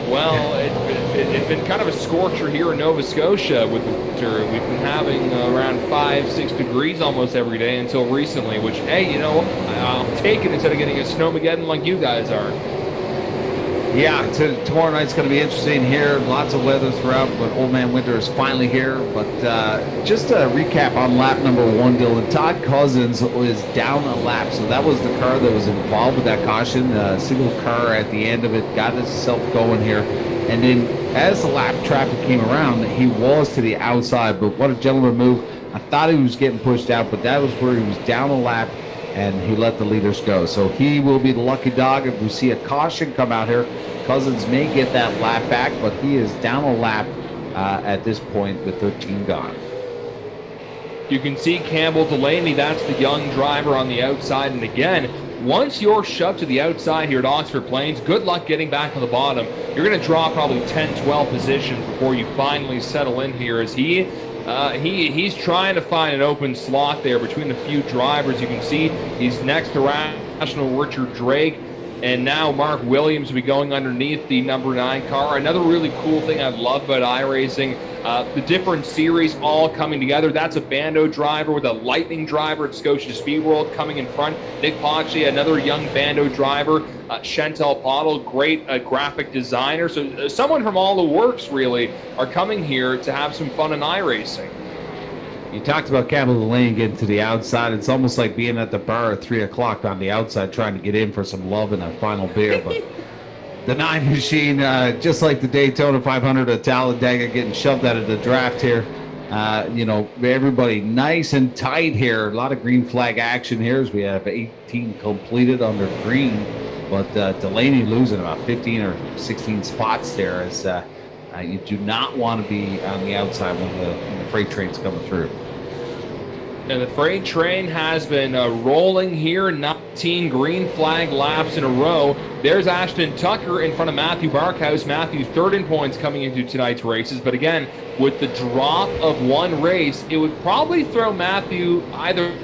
Well, it's been kind of a scorcher here in Nova Scotia with the winter. We've been having around 5-6 degrees almost every day until recently, which, hey, you know, I'll take it instead of getting a snowmageddon like you guys are. Yeah, tomorrow night's going to be interesting here. Lots of weather throughout, but Old Man Winter is finally here. But just a recap on lap number 1, Dylan. Todd Cousins was down a lap, so that was the car that was involved with that caution. Single car at the end of it got itself going here. And then as the lap traffic came around, he was to the outside. But what a gentleman move. I thought he was getting pushed out, but that was where he was down a lap, and he let the leaders go. So he will be the lucky dog if we see a caution come out here. Cousins may get that lap back, but he is down a lap at this point with 13 gone. You can see Campbell Delaney, that's the young driver on the outside. And again, once you're shoved to the outside here at Oxford Plains, good luck getting back on the bottom. You're going to draw probably 10, 12 positions before you finally settle in here, as he's trying to find an open slot there between the few drivers. You can see he's next to Rational Richard Drake. And now Mark Williams will be going underneath the number 9 car. Another really cool thing I love about iRacing, the different series all coming together. That's a Bando driver with a Lightning driver at Scotia Speed World coming in front. Nick Pache, another young Bando driver. Chantal Pottle, great graphic designer. So someone from all the works really are coming here to have some fun in iRacing. You talked about Capital Lane getting to the outside. It's almost like being at the bar at 3 o'clock on the outside trying to get in for some love and a final beer. But the 9 machine, just like the Daytona 500 at Talladega, getting shoved out of the draft here. Everybody nice and tight here. A lot of green flag action here as we have 18 completed under green. But Delaney losing about 15 or 16 spots there as you do not want to be on the outside when the freight train's coming through. And the freight train has been rolling here, 19 green flag laps in a row. There's Ashton Tucker in front of Matthew Barkhouse. Matthew third in points coming into tonight's races. But again, with the drop of one race, it would probably throw Matthew either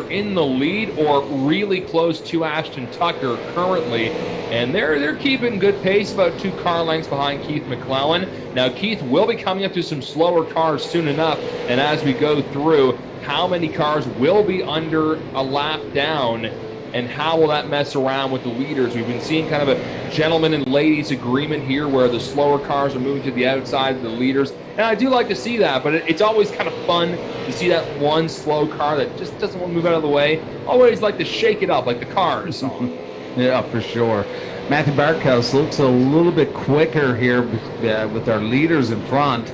in the lead or really close to Ashton Tucker currently. And they're keeping good pace, about 2 car lengths behind Keith McClellan. Now, Keith will be coming up to some slower cars soon enough. And as we go through, how many cars will be under a lap down, and how will that mess around with the leaders? We've been seeing kind of a gentleman and ladies agreement here where the slower cars are moving to the outside of the leaders. And I do like to see that, but it's always kind of fun to see that one slow car that just doesn't want to move out of the way. Always like to shake it up like the Cars song. Yeah, for sure. Matthew Barkhouse looks a little bit quicker here with our leaders in front.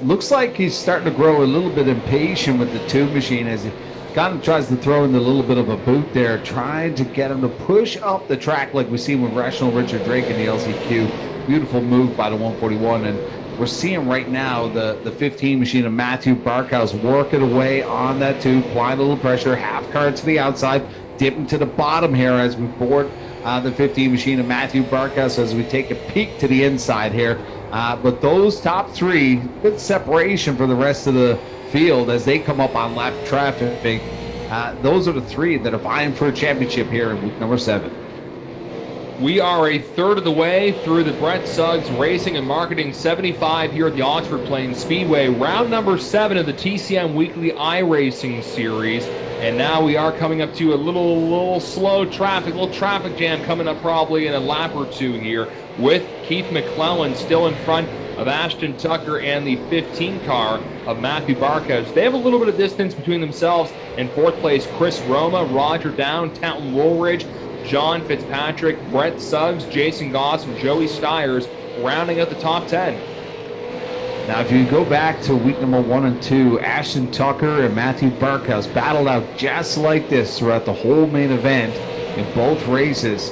Looks like he's starting to grow a little bit impatient with the 2 machine as he kind of tries to throw in a little bit of a boot there, trying to get him to push up the track like we see with Rational Richard Drake in the LCQ. Beautiful move by the 141, and we're seeing right now the 15 machine of Matthew Barkhouse working away on that 2, applying a little pressure, half car to the outside, dipping to the bottom here as we board the 15 machine of Matthew Barkhouse as we take a peek to the inside here. But those top 3, good separation for the rest of the field as they come up on lap traffic. Those are the 3 that are vying for a championship here in week number 7. We are a third of the way through the Brett Suggs Racing and Marketing 75 here at the Oxford Plains Speedway. Round number 7 of the TCM Weekly iRacing Series. And now we are coming up to a little slow traffic, little traffic jam coming up probably in a lap or 2 here, with Keith McClellan still in front of Ashton Tucker and the 15 car of Matthew Barkhouse. They have a little bit of distance between themselves. In 4th place, Chris Roma, Roger Down, Taunton Woolridge, John Fitzpatrick, Brett Suggs, Jason Goss, and Joey Stiers rounding out the top 10. Now, if you go back to week number 1 and 2, Ashton Tucker and Matthew Barkhouse battled out just like this throughout the whole main event in both races.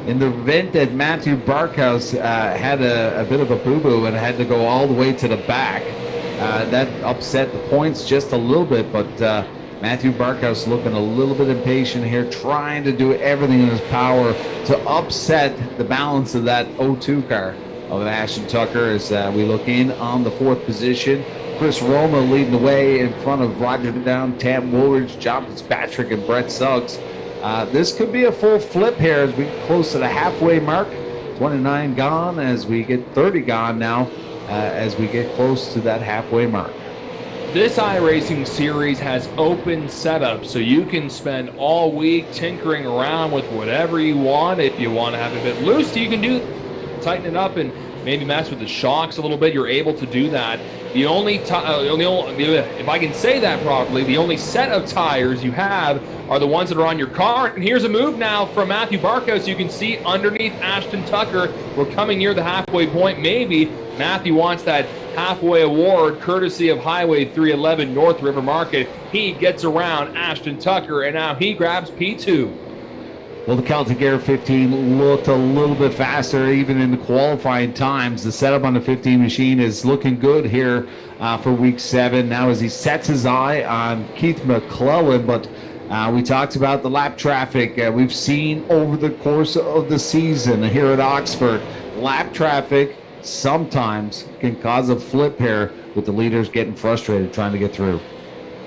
In the event that Matthew Barkhouse had a bit of a boo-boo and had to go all the way to the back, that upset the points just a little bit, but Matthew Barkhouse looking a little bit impatient here, trying to do everything in his power to upset the balance of that 0-2 car of Ashton Tucker as we look in on the 4th position. Chris Roma leading the way in front of Roger Down, Tam Woolridge, John Fitzpatrick, and Brett Suggs. This could be a full flip here as we get close to the halfway mark. 29 gone as we get 30 gone now as we get close to that halfway mark. This iRacing series has open setup, so you can spend all week tinkering around with whatever you want. If you want to have a bit loose, you can tighten it up and maybe mess with the shocks a little bit. You're able to do that. The only if I can say that properly, the only set of tires you have are the ones that are on your car. And here's a move now from Matthew Barkhouse. You can see underneath Ashton Tucker. We're coming near the halfway point. Maybe Matthew wants that halfway award courtesy of Highway 311 North River Market. He gets around Ashton Tucker, and now he grabs P2. Well, the Celtic Air 15 looked a little bit faster even in the qualifying times. The setup on the 15 machine is looking good here for week 7. Now as he sets his eye on Keith McClellan, but we talked about the lap traffic we've seen over the course of the season here at Oxford. Lap traffic sometimes can cause a flip here with the leaders getting frustrated trying to get through.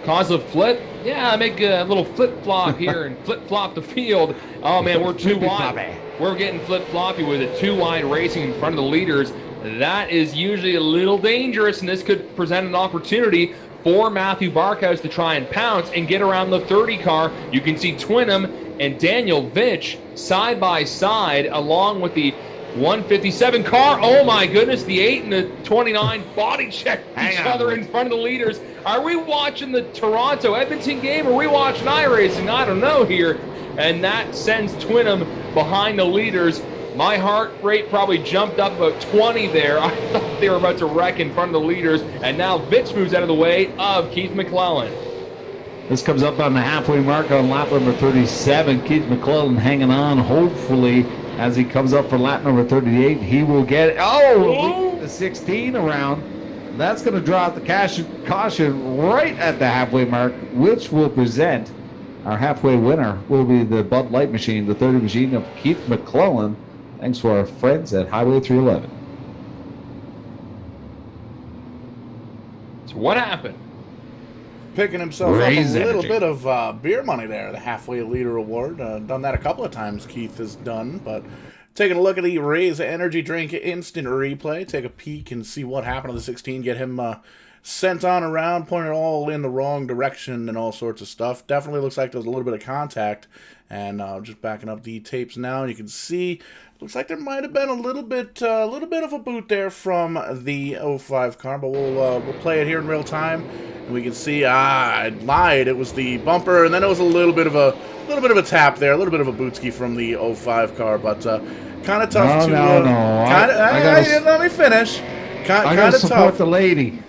Cause a flip? Yeah, I make a little flip-flop here and flip-flop the field. Oh, man, we're too wide. We're getting flip-floppy with it. Too wide racing in front of the leaders. That is usually a little dangerous, and this could present an opportunity for Matthew Barkhouse to try and pounce and get around the 30 car. You can see Twinham and Daniel Vitch side by side along with the 157 car. Oh my goodness, the 8 and the 29 body check each other in front of the leaders. Are we watching the Toronto Edmonton game or are we watching iRacing? I don't know here. And that sends Twinham behind the leaders. My heart rate probably jumped up about 20 there. I thought they were about to wreck in front of the leaders. And now Vitch moves out of the way of Keith McClellan. This comes up on the halfway mark on lap number 37. Keith McClellan hanging on, hopefully, as he comes up for lap number 38. He will get it. Oh, the 16 around. That's going to draw out the caution right at the halfway mark, which will present our halfway winner will be the Bud Light machine, the 30 machine of Keith McClellan. Thanks to our friends at Highway 311. So what happened? Picking himself up a little bit of beer money there, the halfway leader award. Done that a couple of times, Keith has done, but taking a look at the Raise Energy Drink Instant Replay, take a peek and see what happened to the 16, get him sent on around, pointed all in the wrong direction and all sorts of stuff. Definitely looks like there was a little bit of contact, and just backing up the tapes now, you can see, looks like there might have been a little bit of a boot there from the 05 car, but we'll play it here in real time. And we can see, I lied. It was the bumper, and then it was a little bit of a tap there, a little bit of a bootski from the 05 car, but kind of tough No. Let me finish. I gotta support the lady.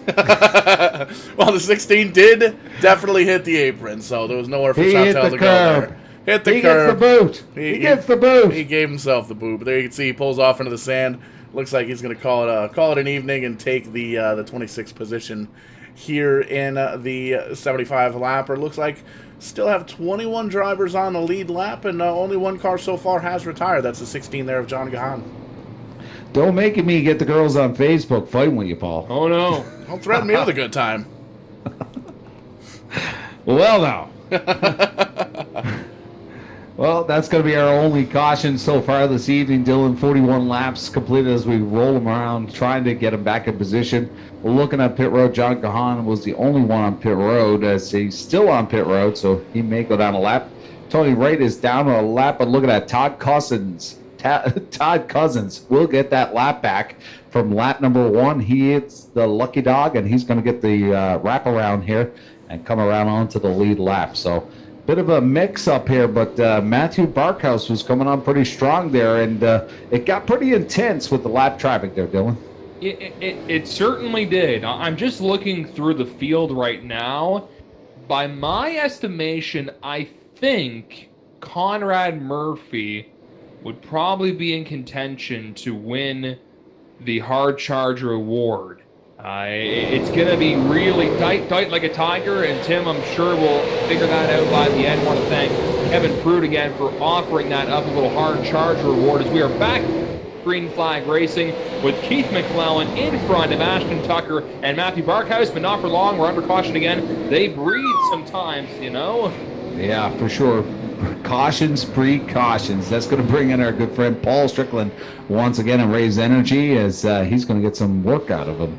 Well, the 16 did definitely hit the apron, so there was nowhere for Chantel to go there. Hit the curb. He gets the boot. He gave himself the boot, but there you can see he pulls off into the sand. Looks like he's going to call it an evening and take the 26th position here in the 75 lapper. Looks like still have 21 drivers on the lead lap, and only one car so far has retired. That's the 16 there of John Gahan. Don't make me get the girls on Facebook fighting with you, Paul. Oh, no. Don't threaten me with a good time. Well, now. Well, that's going to be our only caution so far this evening, Dylan. 41 laps completed as we roll them around, trying to get him back in position. We're looking at pit road. John Gahan was the only one on pit road, as he's still on pit road, so he may go down a lap. Tony Wright is down a lap, but look at that. Todd Cousins will get that lap back from lap number 1. He hits the lucky dog, and he's going to get the wrap around here and come around onto the lead lap. So bit of a mix-up here, but Matthew Barkhouse was coming on pretty strong there, and it got pretty intense with the lap traffic there, Dylan. It certainly did. I'm just looking through the field right now. By my estimation, I think Conrad Murphy would probably be in contention to win the Hard Charger award. It's going to be really tight like a tiger, and Tim, I'm sure, will figure that out by the end. I want to thank Kevin Prude again for offering that up, a little Hard Charger award, as we are back Green Flag Racing with Keith McClellan in front of Ashton Tucker and Matthew Barkhouse, but not for long. We're under caution again. They breed sometimes, you know? Yeah, for sure. Cautions breed cautions. That's going to bring in our good friend Paul Strickland once again and Raise Energy, as he's going to get some work out of him.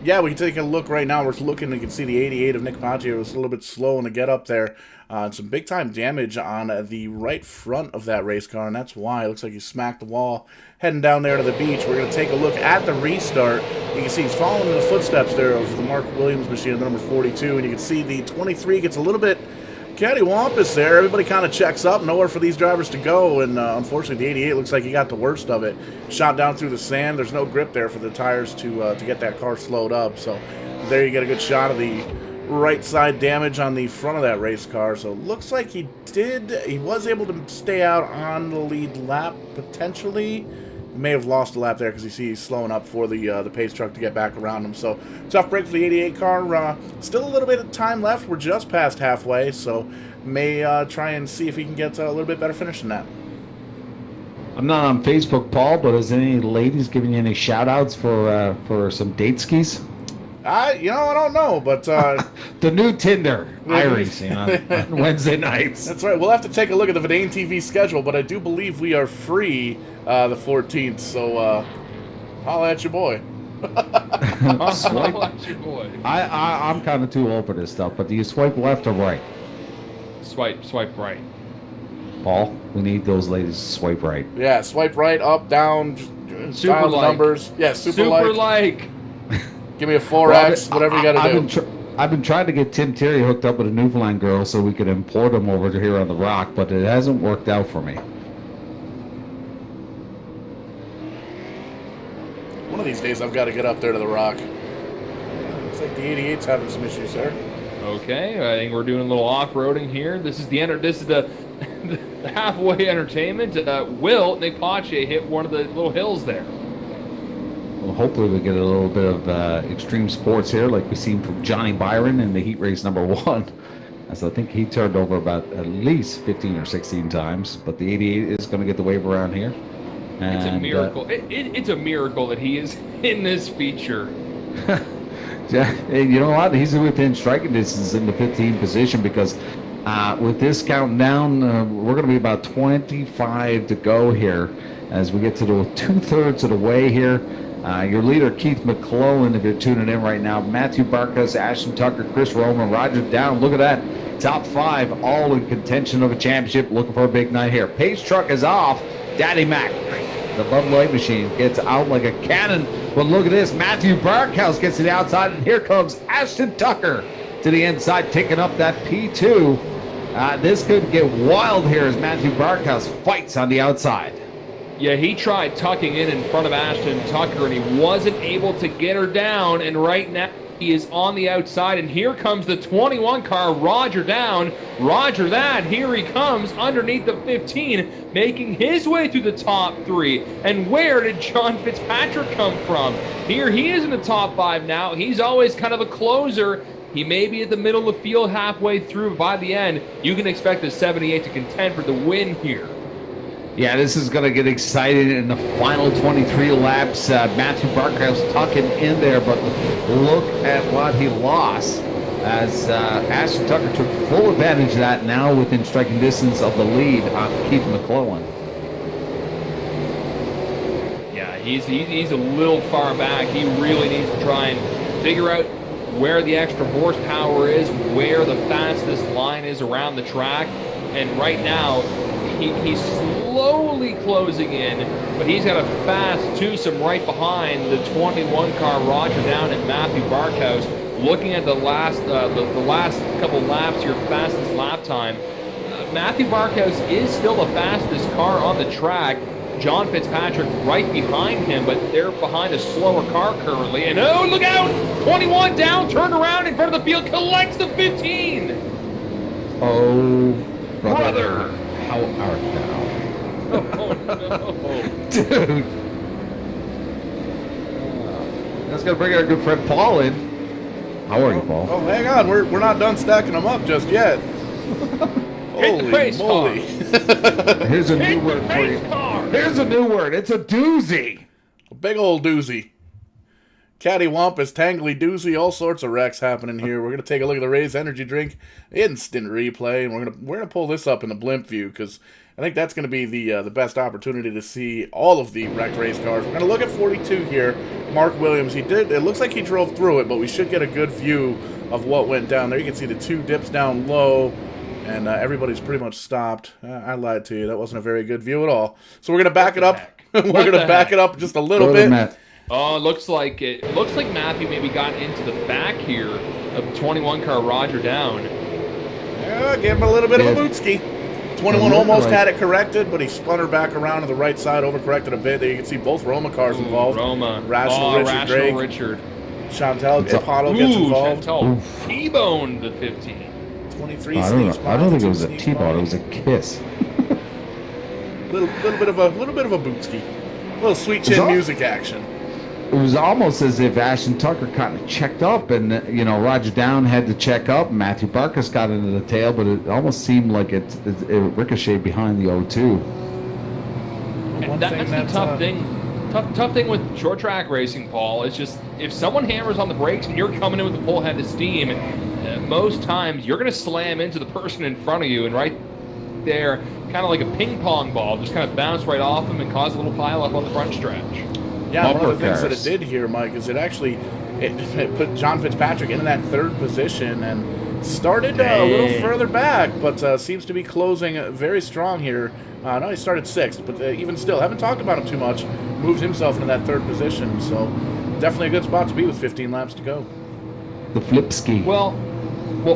Yeah, we can take a look right now. We're looking, you can see the 88 of Nick Paggio was a little bit slow in the get up there. Some big time damage on the right front of that race car, and that's why it looks like he smacked the wall heading down there to the beach. We're going to take a look at the restart. You can see he's following in the footsteps there of the Mark Williams machine, the number 42, and you can see the 23 gets a little bit cattywampus there. Everybody kind of checks up, nowhere for these drivers to go, and unfortunately the 88 looks like he got the worst of it. Shot down through the sand. There's no grip there for the tires to get that car slowed up, so there you get a good shot of the right side damage on the front of that race car. So it looks like he was able to stay out on the lead lap potentially. He may have lost a lap there because you see he's slowing up for the pace truck to get back around him. So tough break for the 88 car. Still a little bit of time left. We're just past halfway, so may try and see if he can get a little bit better finish than that. I'm not on Facebook, Paul, but is any ladies giving you any shout-outs for some date skis? I don't know, but The new Tinder, iRACING on Wednesday nights. that's right. We'll have to take a look at the Vidane TV schedule, but I do believe we are free the 14th, so holla at your boy. Swipe at your boy. I'm kind of too old for this stuff, but do you swipe left or right? Swipe right. Paul, we need those ladies to swipe right. Yeah, swipe right, up, down, Super dial the like. numbers. Yeah, super like. Give me a 4X, whatever you got to do. I've been trying to get Tim Terry hooked up with a Newfoundland girl so we could import him over to here on the Rock, but it hasn't worked out for me. One of these days I've got to get up there to the Rock. Looks like the 88's having some issues there. Okay, I think we're doing a little off-roading here. This is the the halfway entertainment. Will Nick Pache hit one of the little hills there? Well, hopefully we get a little bit of extreme sports here, like we've seen from Johnny Byron in the heat race #1. As I think he turned over about at least 15 or 16 times, but the 88 is going to get the wave around here. And, It's a miracle. It's a miracle that he is in this feature. Yeah, and you know what? He's within striking distance in the 15th position because with this counting down, we're going to be about 25 to go here as we get to the 2/3 of the way here. Your leader, Keith McClellan, if you're tuning in right now, Matthew Barkas, Ashton Tucker, Chris Roman, Roger Down. Look at that. Top 5, all in contention of a championship, looking for a big night here. Pace truck is off. Daddy Mac, the Bud Light machine, gets out like a cannon. But look at this. Matthew Barkhouse gets to the outside, and here comes Ashton Tucker to the inside, taking up that P2. This could get wild here as Matthew Barkhouse fights on the outside. Yeah, he tried tucking in front of Ashton Tucker, and he wasn't able to get her down. And right now, he is on the outside, and here comes the 21 car, Roger Down. Roger that, here he comes underneath the 15, making his way through the top 3. And where did John Fitzpatrick come from? Here he is in the top 5 now. He's always kind of a closer. He may be at the middle of the field halfway through, but by the end, you can expect the 78 to contend for the win here. Yeah, this is going to get exciting in the final 23 laps. Matthew Barkhouse tucking in there, but look at what he lost as Ashton Tucker took full advantage of that, now within striking distance of the lead on Keith McClellan. Yeah, he's a little far back. He really needs to try and figure out where the extra horsepower is, where the fastest line is around the track. And right now, he's slowly closing in, but he's got a fast twosome right behind the 21 car, Roger Down and Matthew Barkhouse. Looking at the last couple laps, your fastest lap time, Matthew Barkhouse is still the fastest car on the track. John Fitzpatrick right behind him, but they're behind a slower car currently. And oh, look out! 21 down, turn around in front of the field, collects the 15. Oh, Brother. How art thou? Oh, no. Dude. That's going to bring our good friend Paul in. How are you, Paul? Oh, hang on. We're not done stacking them up just yet. Holy moly. Here's a new word for you. Here's a new word. It's a doozy. A big old doozy. Cattywampus, tangly doozy, all sorts of wrecks happening here. We're gonna take a look at the Rays Energy Drink instant replay, and we're gonna pull this up in the blimp view because I think that's gonna be the best opportunity to see all of the wrecked race cars. We're gonna look at 42 here. Mark Williams, it looks like he drove through it, but we should get a good view of what went down there. You can see the 2 dips down low, and everybody's pretty much stopped. I lied to you. That wasn't a very good view at all. So we're gonna back it up. We're gonna back it up just a little bit. Oh, it looks like Matthew maybe got into the back here of the 21 car, Roger Down. Yeah, gave him a little bit of a bootski. 21 almost had it corrected, but he spun her back around to the right side, overcorrected a bit. There you can see both Roma cars involved. Roma. Rational Richard. Chantel Tipotto gets involved. Chantel T-boned the 15. 23 I don't think it was a T-bone. It was a kiss. little bit of a bootski. A little sweet chin music action. It was almost as if Ashton Tucker kind of checked up, and Roger Down had to check up. Matthew Barkas got into the tail, but it almost seemed like it ricocheted behind the O2. That's the tough thing. Tough thing with short track racing, Paul. It's just if someone hammers on the brakes and you're coming in with a full head of steam, most times you're going to slam into the person in front of you, and right there, kind of like a ping pong ball, just kind of bounce right off them and cause a little pile up on the front stretch. Yeah, one of the things that it did here, Mike, is it put John Fitzpatrick in that third position and started a little further back, but seems to be closing very strong here. No, he started sixth, but even still, haven't talked about him too much. Moved himself into that third position, so definitely a good spot to be with 15 laps to go. The flip ski. Well,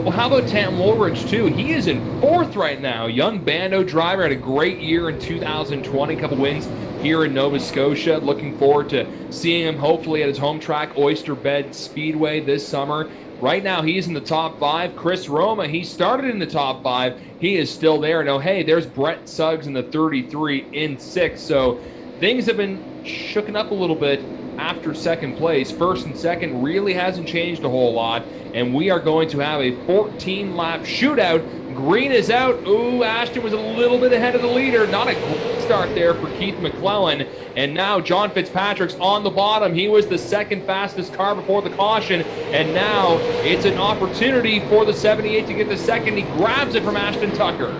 how about Tam Woolridge, too? He is in fourth right now. Young Bando driver, had a great year in 2020, a couple wins here in Nova Scotia. Looking forward to seeing him hopefully at his home track, Oyster Bed Speedway, this summer. Right now, he's in the top 5. Chris Roma, he started in the top 5. He is still there. Now, hey, there's Brett Suggs in the 33 in 6th. So things have been shooken up a little bit after second place. First and second really hasn't changed a whole lot. And we are going to have a 14-lap shootout. Green is out. Ooh, Ashton was a little bit ahead of the leader. Not a great start there for Keith McClellan. And now John Fitzpatrick's on the bottom. He was the second fastest car before the caution. And now it's an opportunity for the 78 to get the second. He grabs it from Ashton Tucker.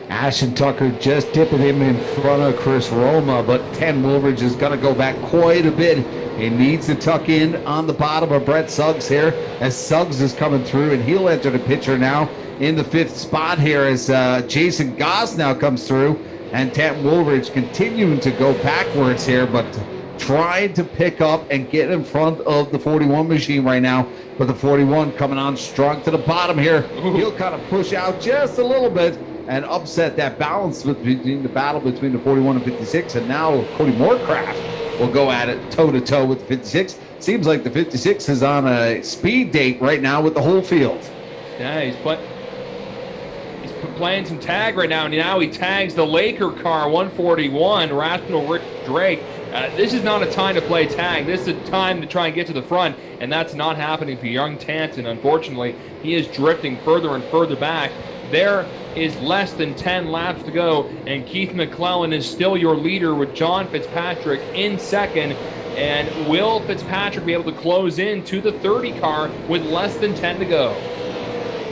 Ashton Tucker just dipping him in front of Chris Roma, but Tam Woolridge is going to go back quite a bit. He needs to tuck in on the bottom of Brett Suggs here as Suggs is coming through, and he'll enter the picture now in the 5th spot here as Jason Goss now comes through, and Tam Woolridge continuing to go backwards here, but trying to pick up and get in front of the 41 machine right now. But the 41 coming on strong to the bottom here. He'll kind of push out just a little bit and upset that balance between the battle between the 41 and 56. And now Cody Moorcraft will go at it toe-to-toe with the 56. Seems like the 56 is on a speed date right now with the whole field. Yeah, he's playing some tag right now, and now he tags the Laker car, 141, Rational Rick Drake. This is not a time to play tag. This is a time to try and get to the front, and that's not happening for young Tanton. Unfortunately, he is drifting further and further back. There is less than 10 laps to go, and Keith McClellan is still your leader with John Fitzpatrick in second. And will Fitzpatrick be able to close in to the 30 car with less than 10 to go?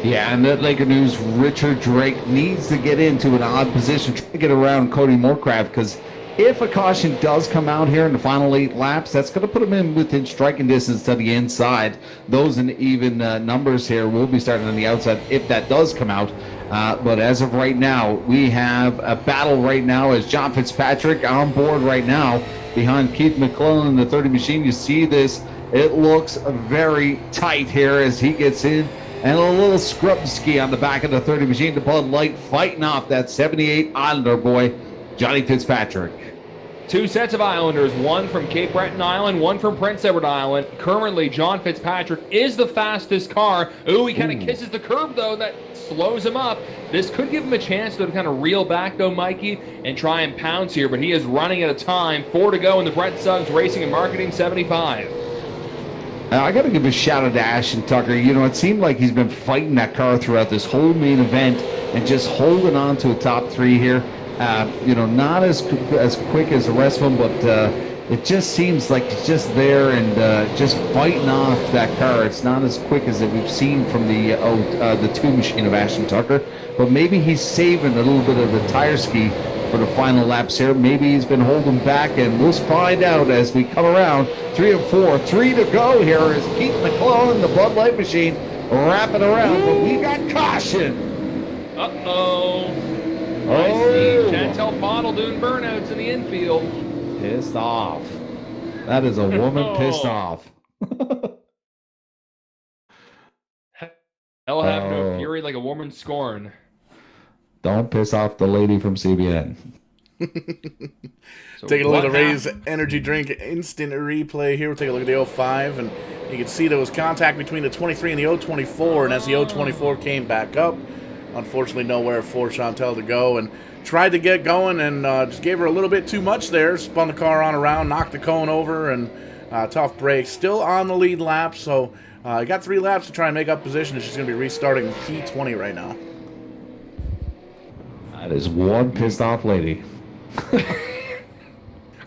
Yeah, and that Laker News, Richard Drake needs to get into an odd position, try to get around Cody Moorcraft, because if a caution does come out here in the final 8 laps, that's going to put him in within striking distance to the inside. Those in even numbers here will be starting on the outside if that does come out. But as of right now, we have a battle right now as John Fitzpatrick on board right now behind Keith McClellan in the 30 machine. You see this, it looks very tight here as he gets in. And a little scrub ski on the back of the 30 machine. The Bud Light fighting off that 78 Islander boy, Johnny Fitzpatrick. 2 sets of Islanders, one from Cape Breton Island, one from Prince Edward Island. Currently, John Fitzpatrick is the fastest car. Ooh, he kind of kisses the curb, though. That slows him up. This could give him a chance to kind of reel back, though, Mikey, and try and pounce here. But he is running at a time. 4 to go in the Brett Suggs Racing and Marketing 75. I got to give a shout out to Ashton Tucker. You know, it seemed like he's been fighting that car throughout this whole main event and just holding on to a top 3 here. You know, not as quick as the rest of them, but it just seems like he's just there and just fighting off that car. It's not as quick as that we've seen from the 2 machine of Ashton Tucker, but maybe he's saving a little bit of the tire ski for the final laps here. Maybe he's been holding back, and we'll find out as we come around. 3 and 4, 3 to go here as Keith McClellan, the Bud Light machine, wrapping around, but we got caution. Uh-oh. I see Chantel Bottle doing burnouts in the infield. Pissed off. That is a woman pissed off. Hell have no fury like a woman scorn. Don't piss off the lady from CBN. So take a look at the Rays Energy Drink instant replay here. We'll take a look at the 05, and you can see there was contact between the 23 and the 024, and as the 024 came back up, unfortunately nowhere for Chantel to go, and tried to get going and just gave her a little bit too much there, spun the car on around, knocked the cone over, and tough break. Still on the lead lap, so got 3 laps to try and make up position, and she's going to be restarting P20 right now. That is one pissed off lady.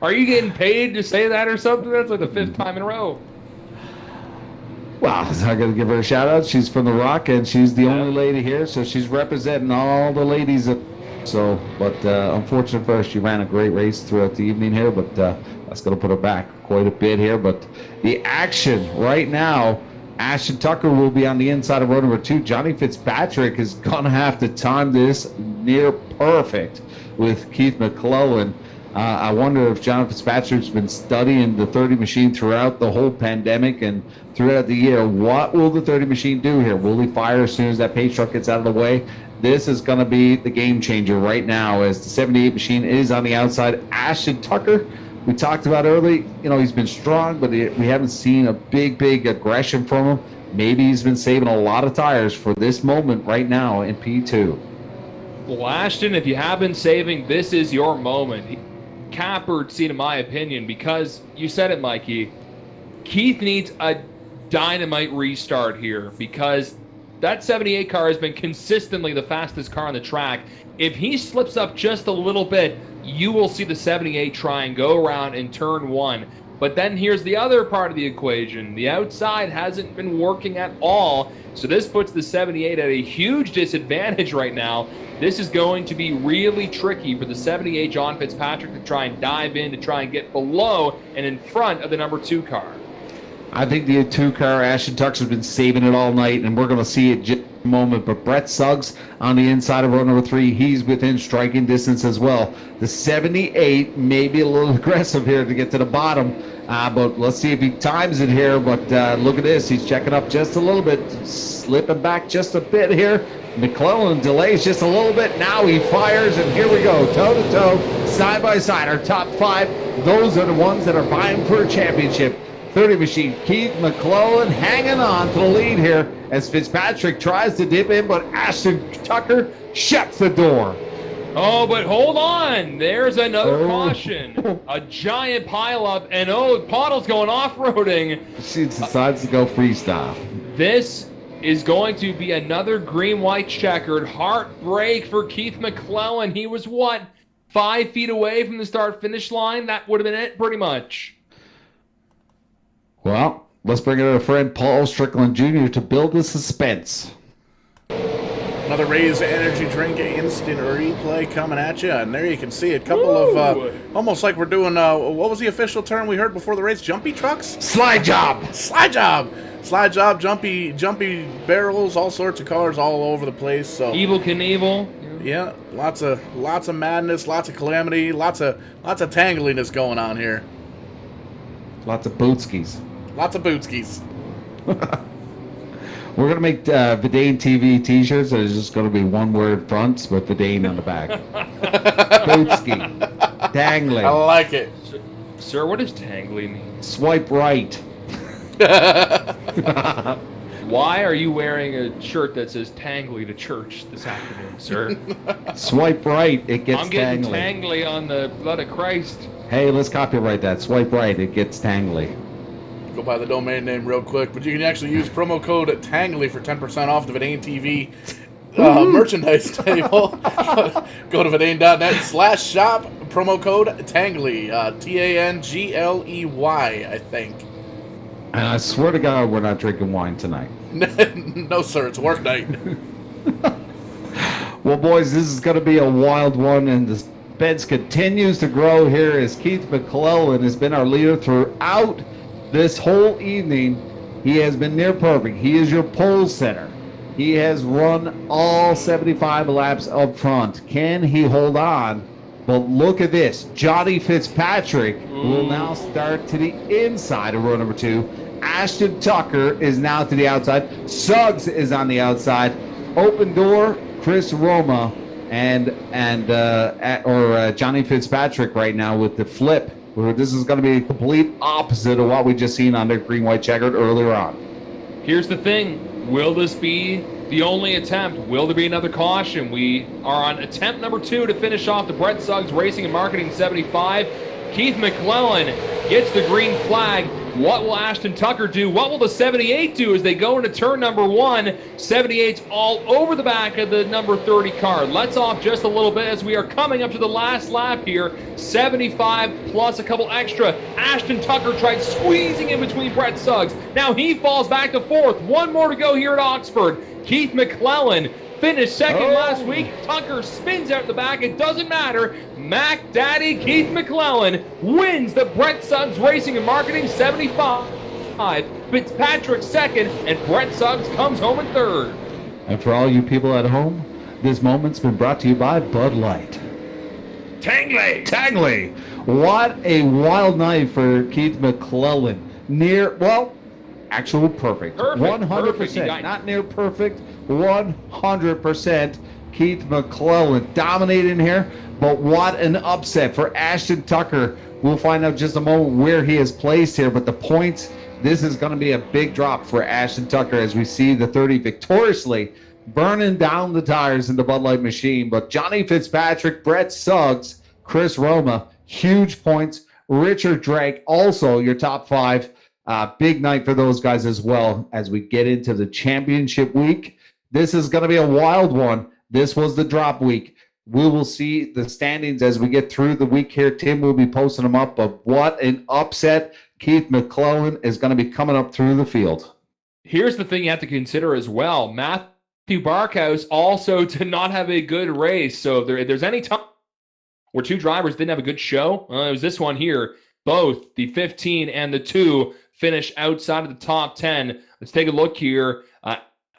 Are you getting paid to say that or something? That's like the 5th time in a row. Well, I got to give her a shout out. She's from the Rock, and she's the only lady here, so she's representing all the ladies. But unfortunately for her, she ran a great race throughout the evening here, but that's going to put her back quite a bit here. But the action right now, Ashton Tucker will be on the inside of row number 2. Johnny Fitzpatrick is going to have to time this near perfect with Keith McClellan. I wonder if John Fitzpatrick's been studying the 30 machine throughout the whole pandemic and throughout the year. What will the 30 machine do here? Will he fire as soon as that pace truck gets out of the way? This is going to be the game changer right now as the 78 machine is on the outside. Ashton Tucker, we talked about early, he's been strong, but we haven't seen a big aggression from him. Maybe he's been saving a lot of tires for this moment right now in P2. Well, Ashton, if you have been saving, this is your moment. Cappered seat, in my opinion, because you said it, Mikey. Keith needs a dynamite restart here because that 78 car has been consistently the fastest car on the track. If he slips up just a little bit, you will see the 78 try and go around in turn 1. But then here's the other part of the equation. The outside hasn't been working at all, so this puts the 78 at a huge disadvantage right now. This is going to be really tricky for the 78 John Fitzpatrick to try and dive in, to try and get below and in front of the number 2 car. I think the 2 car, Ashton Tucker's been saving it all night, and we're going to see it just in a moment. But Brett Suggs on the inside of row number 3, he's within striking distance as well. The 78 may be a little aggressive here to get to the bottom, but let's see if he times it here. But look at this, he's checking up just a little bit, slipping back just a bit here. McClellan delays just a little bit. Now he fires, and here we go, toe-to-toe, side-by-side. Our top 5, those are the ones that are vying for a championship. 30 machine, Keith McClellan hanging on to the lead here as Fitzpatrick tries to dip in, but Ashton Tucker shuts the door. Oh, but hold on. There's another caution. A giant pileup, and Pottle's going off-roading. She decides to go freestyle. This is going to be another green-white checkered heartbreak for Keith McClellan. He was, 5 feet away from the start-finish line? That would have been it, pretty much. Well, let's bring in our friend Paul Strickland Jr. to build the suspense. Another Raise Energy Drink instant replay coming at you, and there you can see a couple of, almost like we're doing, what was the official term we heard before the race? Jumpy trucks? Slide job! Slide job! Slide job, jumpy barrels, all sorts of cars all over the place. So Evel Knievel. Yeah, lots of madness, lots of calamity, lots of tangliness going on here. Lots of bootskis. Lots of bootskis. We're going to make Vidane TV t-shirts. There's just going to be one word fronts with Vidane on the back. Bootski. Dangling. I like it. Sir, what does tangly mean? Swipe right. Why are you wearing a shirt that says tangly to church this afternoon, sir? Swipe right, it gets I'm getting tangly. tangly on the blood of Christ. Hey, let's copyright that. Swipe right, it gets tangly. Go buy the domain name real quick, but you can actually use promo code TANGLY for 10% off the Vidane TV merchandise table. Go to vidane.net/shop, promo code TANGLY, TANGLEY, I think. And I swear to God, we're not drinking wine tonight. No, sir, it's work night. Well, boys, this is going to be a wild one, and the suspense continues to grow here as Keith McClellan has been our leader throughout this whole evening. He has been near perfect. He is your pole setter. He has run all 75 laps up front. Can he hold on? But look at this. Johnny Fitzpatrick will now start to the inside of row number 2. Ashton Tucker is now to the outside. Suggs is on the outside. Open door, Chris Roma and Johnny Fitzpatrick right now with the flip. This is going to be a complete opposite of what we just seen on the green-white checkered earlier on. Here's the thing. Will this be the only attempt? Will there be another caution? We are on attempt number 2 to finish off the Brett Suggs Racing and Marketing 75. Keith McClellan gets the green flag. What will Ashton Tucker do? What will the 78 do as they go into turn number 1? 78's all over the back of the number 30 car. Let's off just a little bit as we are coming up to the last lap here. 75 plus a couple extra. Ashton Tucker tried squeezing in between Brett Suggs. Now he falls back to 4th. One more to go here at Oxford. Keith McClellan finished second last week. Tucker spins out the back. It doesn't matter. Mac Daddy Keith McClellan wins the Brett Suggs Racing and Marketing 75. Fitzpatrick second, and Brett Suggs comes home in third. And for all you people at home, this moment's been brought to you by Bud Light. Tangley! What a wild night for Keith McClellan. Actual perfect. 100%. Not near perfect. 100%. Keith McClellan dominating here. But what an upset for Ashton Tucker. We'll find out just a moment where he is placed here. But the points, this is going to be a big drop for Ashton Tucker as we see the 30 victoriously burning down the tires in the Bud Light machine. But Johnny Fitzpatrick, Brett Suggs, Chris Roma, huge points. Richard Drake, also your top 5. Big night for those guys as well as we get into the championship week. This is going to be a wild one. This was the drop week. We will see the standings as we get through the week here. Tim will be posting them up, but what an upset. Keith McClellan is going to be coming up through the field. Here's the thing you have to consider as well. Matthew Barkhouse also did not have a good race. So if there's any time where 2 drivers didn't have a good show, it was this one here. Both the 15 and the 2 finish outside of the top 10. Let's take a look here.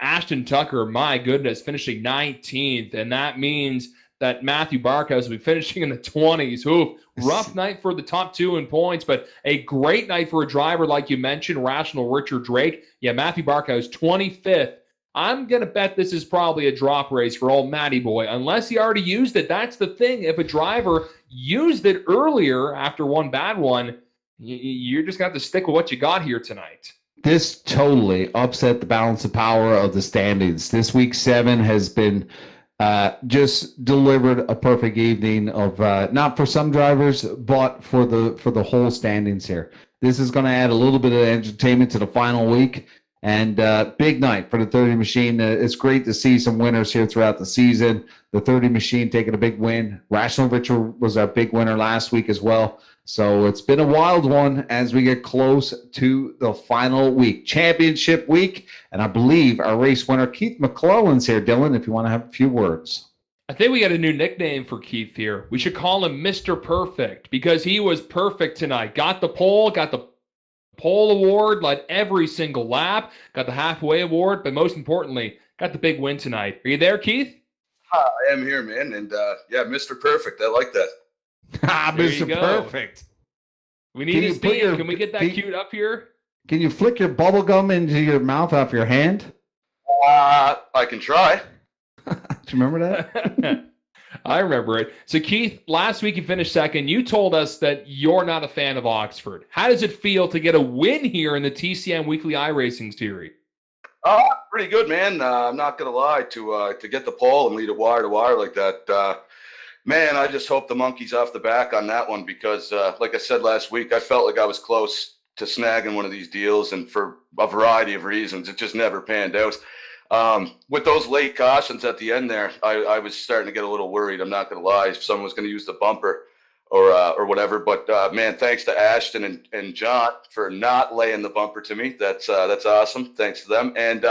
Ashton Tucker, my goodness, finishing 19th. And that means that Matthew Barkhouse will be finishing in the 20s. Ooh, rough night for the top 2 in points, but a great night for a driver like you mentioned, Rational Richard Drake. Yeah, Matthew Barkhouse, 25th. I'm going to bet this is probably a drop race for old Matty Boy, unless he already used it. That's the thing. If a driver used it earlier after one bad one, you're just going to have to stick with what you got here tonight. This totally upset the balance of power of the standings. This week 7 has been just delivered a perfect evening of not for some drivers, but for the whole standings here. This is going to add a little bit of entertainment to the final week, and big night for the 30 machine. It's great to see some winners here throughout the season. The 30 machine taking a big win. Rational Richard was our big winner last week as well. So it's been a wild one as we get close to the final week, championship week. And I believe our race winner, Keith McClellan's here. Dylan, if you want to have a few words. I think we got a new nickname for Keith here. We should call him Mr. Perfect because he was perfect tonight. Got the pole award, led every single lap, got the halfway award, but most importantly, got the big win tonight. Are you there, Keith? I am here, man. And yeah, Mr. Perfect. I like that. Mr. Perfect. We need his theme. Can we get that queued up here? Can you flick your bubble gum into your mouth off your hand? I can try. Do you remember that? I remember it. So, Keith, last week you finished second. You told us that you're not a fan of Oxford. How does it feel to get a win here in the TCM Weekly iRacing Series? Pretty good, man. I'm not going to lie. To get the pole and lead it wire to wire like that, man, I just hope the monkey's off the back on that one because, like I said last week, I felt like I was close to snagging one of these deals, and for a variety of reasons, it just never panned out. With those late cautions at the end there, I was starting to get a little worried. I'm not going to lie, if someone was going to use the bumper or whatever. But man, thanks to Ashton and John for not laying the bumper to me. That's awesome. Thanks to them. And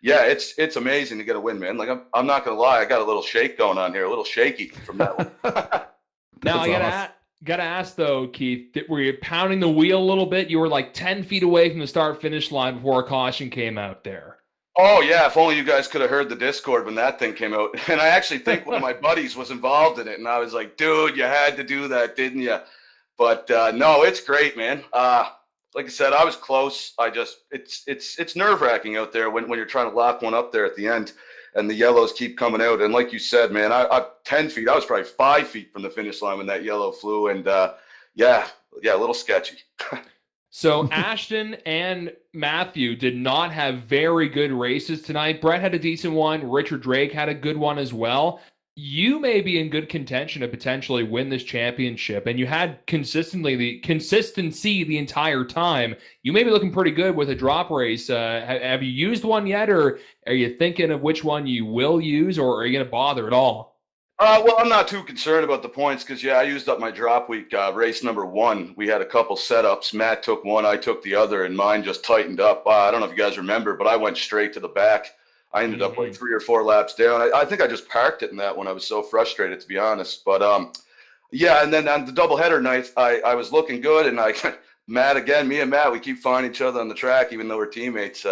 yeah, it's amazing to get a win, man. Like I'm not going to lie, I got a little shake going on here, a little shaky from that one. Now I gotta ask though, Keith, were you pounding the wheel a little bit? You were like 10 feet away from the start-finish line before a caution came out there. Oh, yeah, if only you guys could have heard the Discord when that thing came out. And I actually think one of my buddies was involved in it, and I was like, dude, you had to do that, didn't you? But no, it's great, man. Like I said, I was close. It's nerve-wracking out there when you're trying to lock one up there at the end, and the yellows keep coming out. And like you said, man, I'm 10 feet. I was probably 5 feet from the finish line when that yellow flew, and yeah, a little sketchy. So Ashton and Matthew did not have very good races tonight. Brett had a decent one. Richard Drake had a good one as well. you may be in good contention to potentially win this championship, and you had consistency the entire time. You may be looking pretty good with a drop race. Have you used one yet, or are you thinking of which one you will use, or are you going to bother at all? Well, I'm not too concerned about the points because, I used up my drop week race number 1. We had a couple setups. Matt took one, I took the other, and mine just tightened up. I don't know if you guys remember, but I went straight to the back. I ended up like 3 or 4 laps down. I think I just parked it in that one. I was so frustrated, to be honest. But and then on the doubleheader night, I was looking good, and me and Matt, we keep finding each other on the track, even though we're teammates.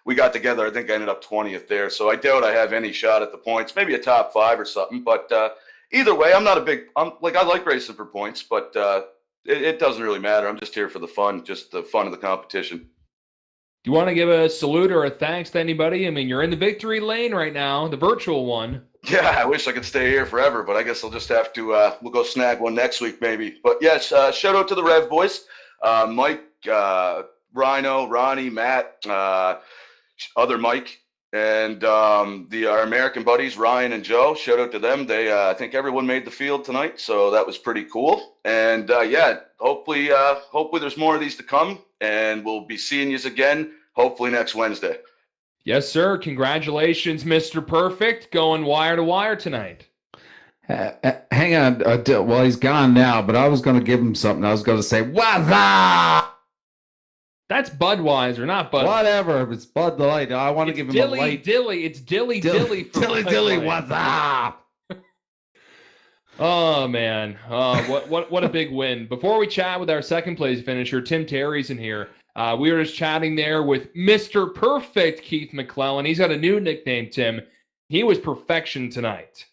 We got together. I think I ended up 20th there. So I doubt I have any shot at the points, maybe a top 5 or something. But either way, I like racing for points, but it doesn't really matter. I'm just here for the fun, just the fun of the competition. Do you want to give a salute or a thanks to anybody? I mean, you're in the victory lane right now, the virtual one. Yeah, I wish I could stay here forever, but I guess I'll just have to, we'll go snag one next week maybe. But yes, shout out to the Rev boys, Mike, Rhino, Ronnie, Matt, other Mike, and our American buddies, Ryan and Joe. Shout out to them. They, I think everyone made the field tonight, so that was pretty cool. And hopefully there's more of these to come, and we'll be seeing you again, hopefully next Wednesday. Yes, sir. Congratulations, Mr. Perfect, going wire to wire tonight. Hang on. Well, he's gone now, but I was going to give him something. I was going to say, what's up? That's Budweiser, not Bud. Whatever. It's Bud Light. I want to give him a light. It's Dilly. Dilly, what's up? Oh, man. What a big win. Before we chat with our second place finisher, Tim Terry's in here. We were just chatting there with Mr. Perfect Keith McClellan. He's got a new nickname, Tim. He was perfection tonight.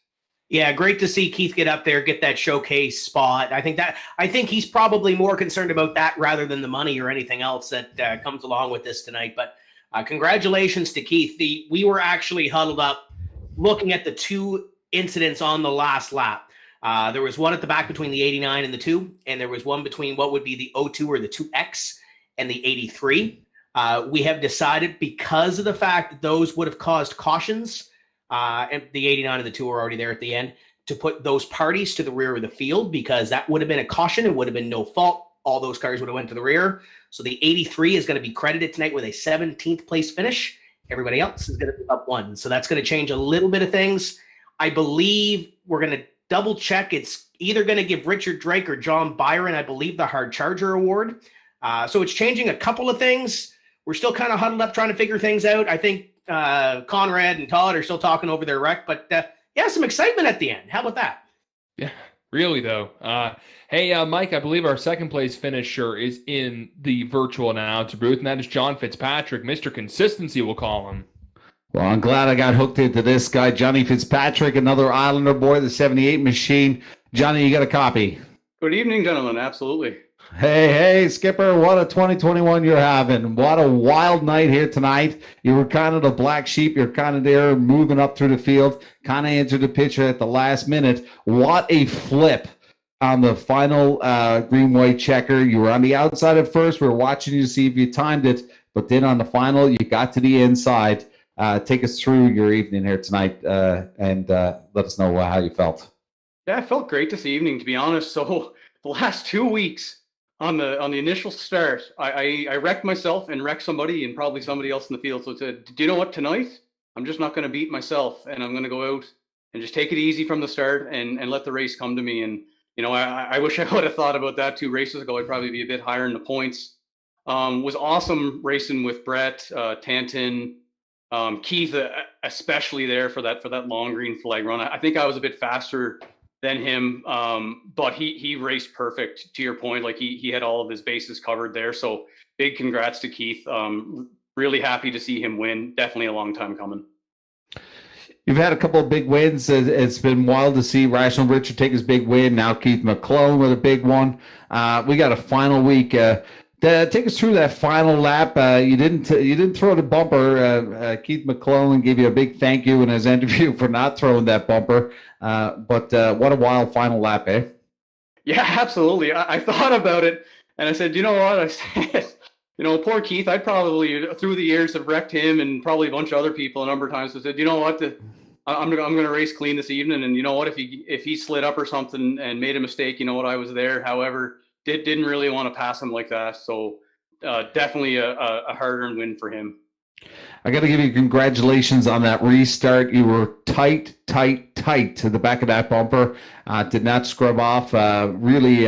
Yeah, great to see Keith get up there, get that showcase spot. I think he's probably more concerned about that rather than the money or anything else that comes along with this tonight. But congratulations to Keith. We were actually huddled up looking at the 2 incidents on the last lap. There was one at the back between the 89 and the 2, and there was one between what would be the 02 or the 2X and the 83. We have decided, because of the fact that those would have caused cautions, and the 89 and the 2 are already there at the end, to put those parties to the rear of the field, because that would have been a caution. It would have been no fault. All those cars would have went to the rear. So the 83 is going to be credited tonight with a 17th place finish. Everybody else is going to be up 1. So that's going to change a little bit of things. I believe we're going to double check. It's either going to give Richard Drake or John Byron, I believe, the Hard Charger Award. So it's changing a couple of things. We're still kind of huddled up trying to figure things out. I think Conrad and Todd are still talking over their wreck, but some excitement at the end. How about that? Yeah, really though. Hey, Mike, I believe our second place finisher is in the virtual announcer booth, and that is John Fitzpatrick, Mr. Consistency, we'll call him. Well, I'm glad I got hooked into this guy, Johnny Fitzpatrick, another Islander boy, the 78 machine. Johnny, you got a copy? Good evening, gentlemen. Absolutely. Hey, Skipper, what a 2021 you're having. What a wild night here tonight. You were kind of the black sheep. You're kind of there moving up through the field, kind of entered the picture at the last minute. What a flip on the final green-white checker. You were on the outside at first. We were watching you to see if you timed it, but then on the final, you got to the inside. Take us through your evening here tonight and let us know how you felt. Yeah, it felt great this evening, to be honest. So the last 2 weeks, on the initial start, I wrecked myself and wrecked somebody and probably somebody else in the field. So I said, do you know what, tonight I'm just not going to beat myself, and I'm going to go out and just take it easy from the start and let the race come to me. And I wish I would have thought about that 2 races ago. I'd probably be a bit higher in the points. Was awesome racing with Brett, Tanton, Keith, especially there for that long green flag run. I think I was a bit faster than him, but he raced perfect, to your point. Like he had all of his bases covered there. So big congrats to Keith. Really happy to see him win. Definitely a long time coming. You've had a couple of big wins. It's been wild to see Rational Richard take his big win. Now Keith McClellan with a big one. We got a final week. Take us through that final lap. You didn't throw the bumper. Keith McClellan gave you a big thank you in his interview for not throwing that bumper. But what a wild final lap, eh? Yeah, absolutely. I thought about it, and I said, you know what? I said, poor Keith. I'd probably through the years have wrecked him and probably a bunch of other people a number of times. I said, you know what? I'm gonna race clean this evening, and you know what? If he slid up or something and made a mistake, you know what? I was there. However, didn't really want to pass him like that. So definitely a hard-earned win for him. I got to give you congratulations on that restart. You were tight to the back of that bumper. Did not scrub off. Really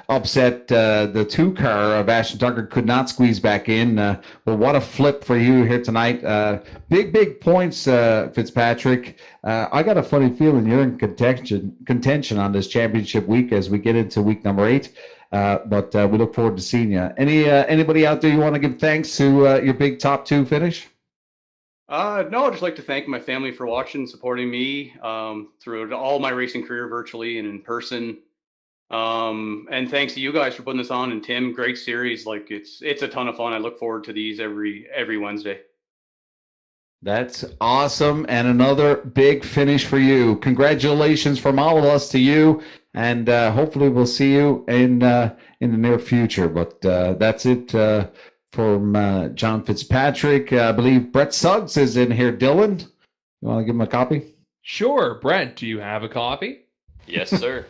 upset the two car of Ashton Tucker. Could not squeeze back in. But what a flip for you here tonight. Big points, Fitzpatrick. I got a funny feeling you're in contention on this championship week as we get into week number 8. But we look forward to seeing you. Anybody out there you want to give thanks to your big top 2 finish? No, I'd just like to thank my family for watching, supporting me throughout all my racing career, virtually and in person. And thanks to you guys for putting this on. And Tim, great series. Like it's a ton of fun. I look forward to these every Wednesday. That's awesome, and another big finish for you. Congratulations from all of us to you, and hopefully we'll see you in the near future. But that's it from John Fitzpatrick. I believe Brett Suggs is in here. Dylan, you want to give him a copy? Sure. Brent, do you have a copy? Yes, sir.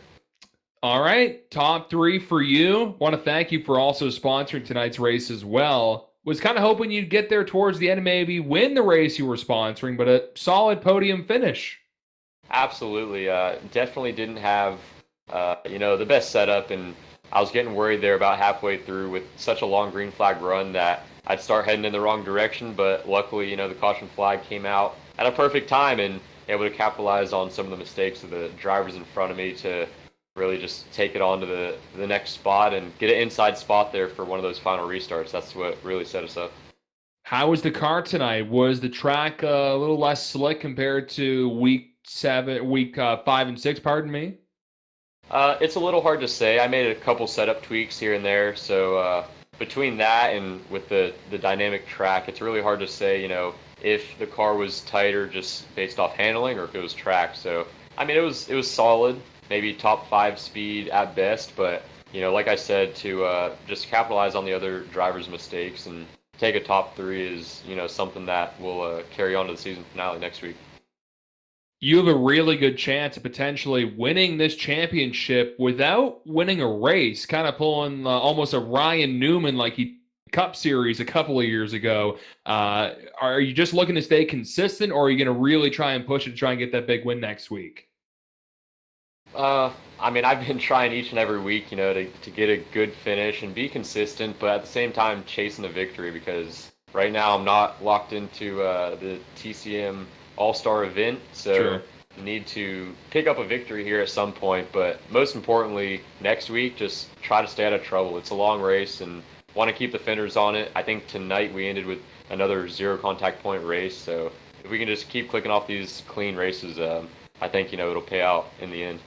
All right. Top 3 for you. Want to thank you for also sponsoring tonight's race as well. Was kind of hoping you'd get there towards the end and maybe win the race you were sponsoring, but a solid podium finish. Absolutely. Definitely didn't have, the best setup, and I was getting worried there about halfway through with such a long green flag run that I'd start heading in the wrong direction, but luckily, the caution flag came out at a perfect time and able to capitalize on some of the mistakes of the drivers in front of me to really just take it on to the next spot and get an inside spot there for one of those final restarts. That's what really set us up. How was the car tonight? Was the track a little less slick compared to week 5 and 6, pardon me? It's a little hard to say. I made a couple setup tweaks here and there, so between that and with the dynamic track, it's really hard to say, if the car was tighter just based off handling or if it was track. So, it was solid. Maybe top 5 speed at best, but like I said, to just capitalize on the other drivers' mistakes and take a top 3 is something that will carry on to the season finale next week. You have a really good chance of potentially winning this championship without winning a race, kind of pulling almost a Ryan Newman like he Cup Series a couple of years ago. Are you just looking to stay consistent, or are you going to really try and push it to try and get that big win next week? I've been trying each and every week, to get a good finish and be consistent, but at the same time chasing a victory, because right now I'm not locked into the TCM All-Star event, so Sure. Need to pick up a victory here at some point. But most importantly, next week, just try to stay out of trouble. It's a long race and want to keep the fenders on it. I think tonight we ended with another 0 contact point race, so if we can just keep clicking off these clean races, I think it'll pay out in the end.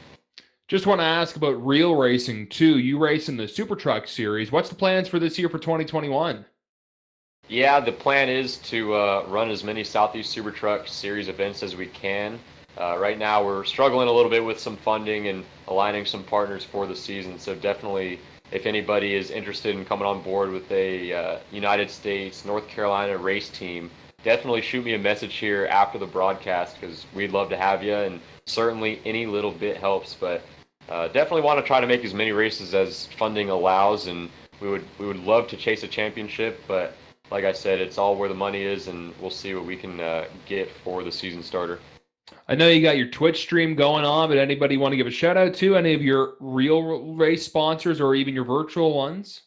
Just want to ask about real racing too. You race in the Super Truck Series. What's the plans for this year for 2021? Yeah, the plan is to run as many Southeast Super Truck Series events as we can. Right now we're struggling a little bit with some funding and aligning some partners for the season, so definitely if anybody is interested in coming on board with a United States, North Carolina race team, definitely shoot me a message here after the broadcast, because we'd love to have you, and certainly any little bit helps. But definitely want to try to make as many races as funding allows, and we would love to chase a championship, but like I said, it's all where the money is, and we'll see what we can get for the season starter. I know you got your Twitch stream going on, but anybody want to give a shout out to any of your real race sponsors or even your virtual ones?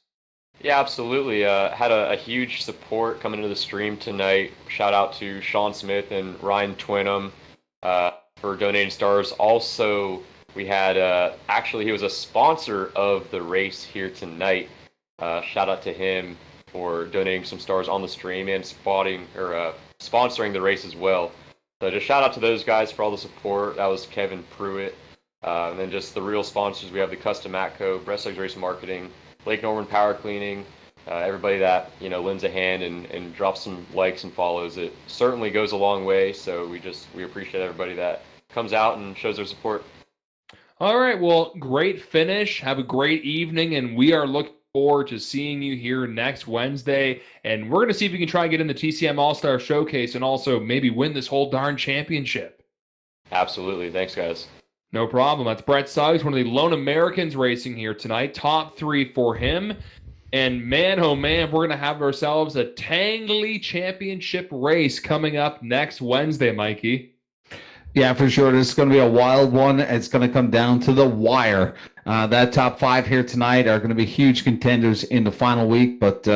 Yeah, absolutely. Had a huge support coming into the stream tonight. Shout out to Sean Smith and Ryan Twinham for donating stars. Also, we had, actually, he was a sponsor of the race here tonight. Shout out to him for donating some stars on the stream and sponsoring the race as well. So just shout out to those guys for all the support. That was Kevin Pruitt. And then just the real sponsors, we have the Custom Matco, Breast Legs Racing Marketing, Lake Norman Power Cleaning, everybody that lends a hand and drops some likes and follows. It certainly goes a long way, so we appreciate everybody that comes out and shows their support. All right, well, great finish. Have a great evening, and we are looking forward to seeing you here next Wednesday. And we're going to see if we can try and get in the TCM All-Star Showcase and also maybe win this whole darn championship. Absolutely. Thanks, guys. No problem. That's Brett Suggs, one of the lone Americans racing here tonight. Top 3 for him. And man, oh man, we're going to have ourselves a Tangley Championship race coming up next Wednesday, Mikey. Yeah, for sure. This is going to be a wild one. It's going to come down to the wire. That top 5 here tonight are going to be huge contenders in the final week. But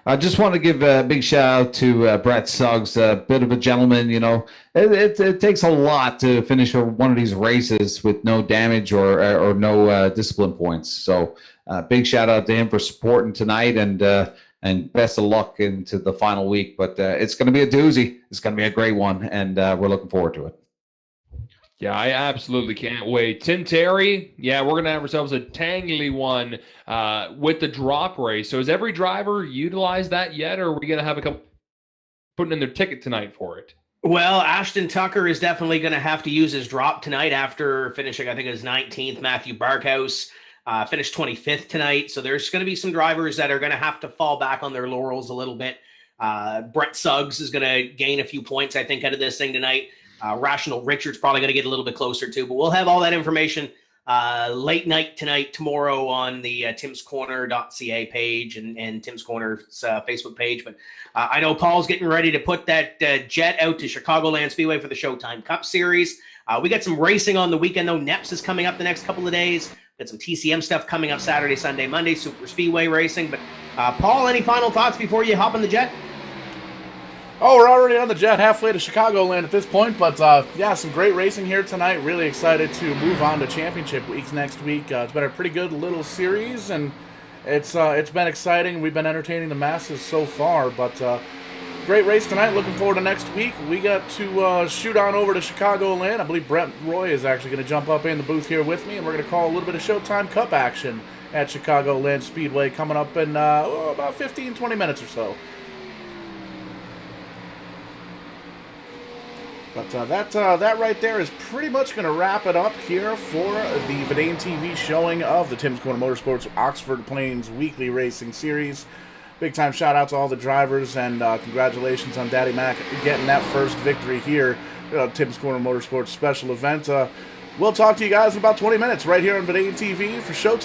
I just want to give a big shout out to Brett Suggs, a bit of a gentleman. You know, it takes a lot to finish one of these races with no damage or no discipline points. So big shout out to him for supporting tonight, and best of luck into the final week. But it's going to be a doozy. It's going to be a great one, and we're looking forward to it. Yeah, I absolutely can't wait. Tim Terry, yeah, we're going to have ourselves a Tangley one with the drop race. So has every driver utilized that yet, or are we going to have a couple putting in their ticket tonight for it? Well, Ashton Tucker is definitely going to have to use his drop tonight after finishing, I think it was 19th. Matthew Barkhouse finished 25th tonight. So there's going to be some drivers that are going to have to fall back on their laurels a little bit. Brett Suggs is going to gain a few points, I think, out of this thing tonight. Rational Richard's probably going to get a little bit closer too, but we'll have all that information late night tonight, tomorrow on the timscorner.ca page and Tim's Corner's Facebook page. But I know Paul's getting ready to put that jet out to Chicagoland Speedway for the Showtime Cup Series. We got some racing on the weekend, though. NEPS is coming up the next couple of days. Got some TCM stuff coming up Saturday, Sunday, Monday, Super Speedway racing. But Paul, any final thoughts before you hop on the jet? Oh, we're already on the jet halfway to Chicagoland at this point, but yeah, some great racing here tonight. Really excited to move on to championship weeks next week. It's been a pretty good little series, and it's been exciting. We've been entertaining the masses so far, but great race tonight. Looking forward to next week. We got to shoot on over to Chicagoland. I believe Brent Roy is actually going to jump up in the booth here with me, and we're going to call a little bit of Showtime Cup action at Chicagoland Speedway coming up in about 15-20 minutes or so. But that right there is pretty much going to wrap it up here for the Verdane TV showing of the Tim's Corner Motorsports Oxford Plains Weekly Racing Series. Big time shout out to all the drivers, and congratulations on Daddy Mac getting that first victory here at Tim's Corner Motorsports special event. We'll talk to you guys in about 20 minutes right here on Verdane TV for Showtime.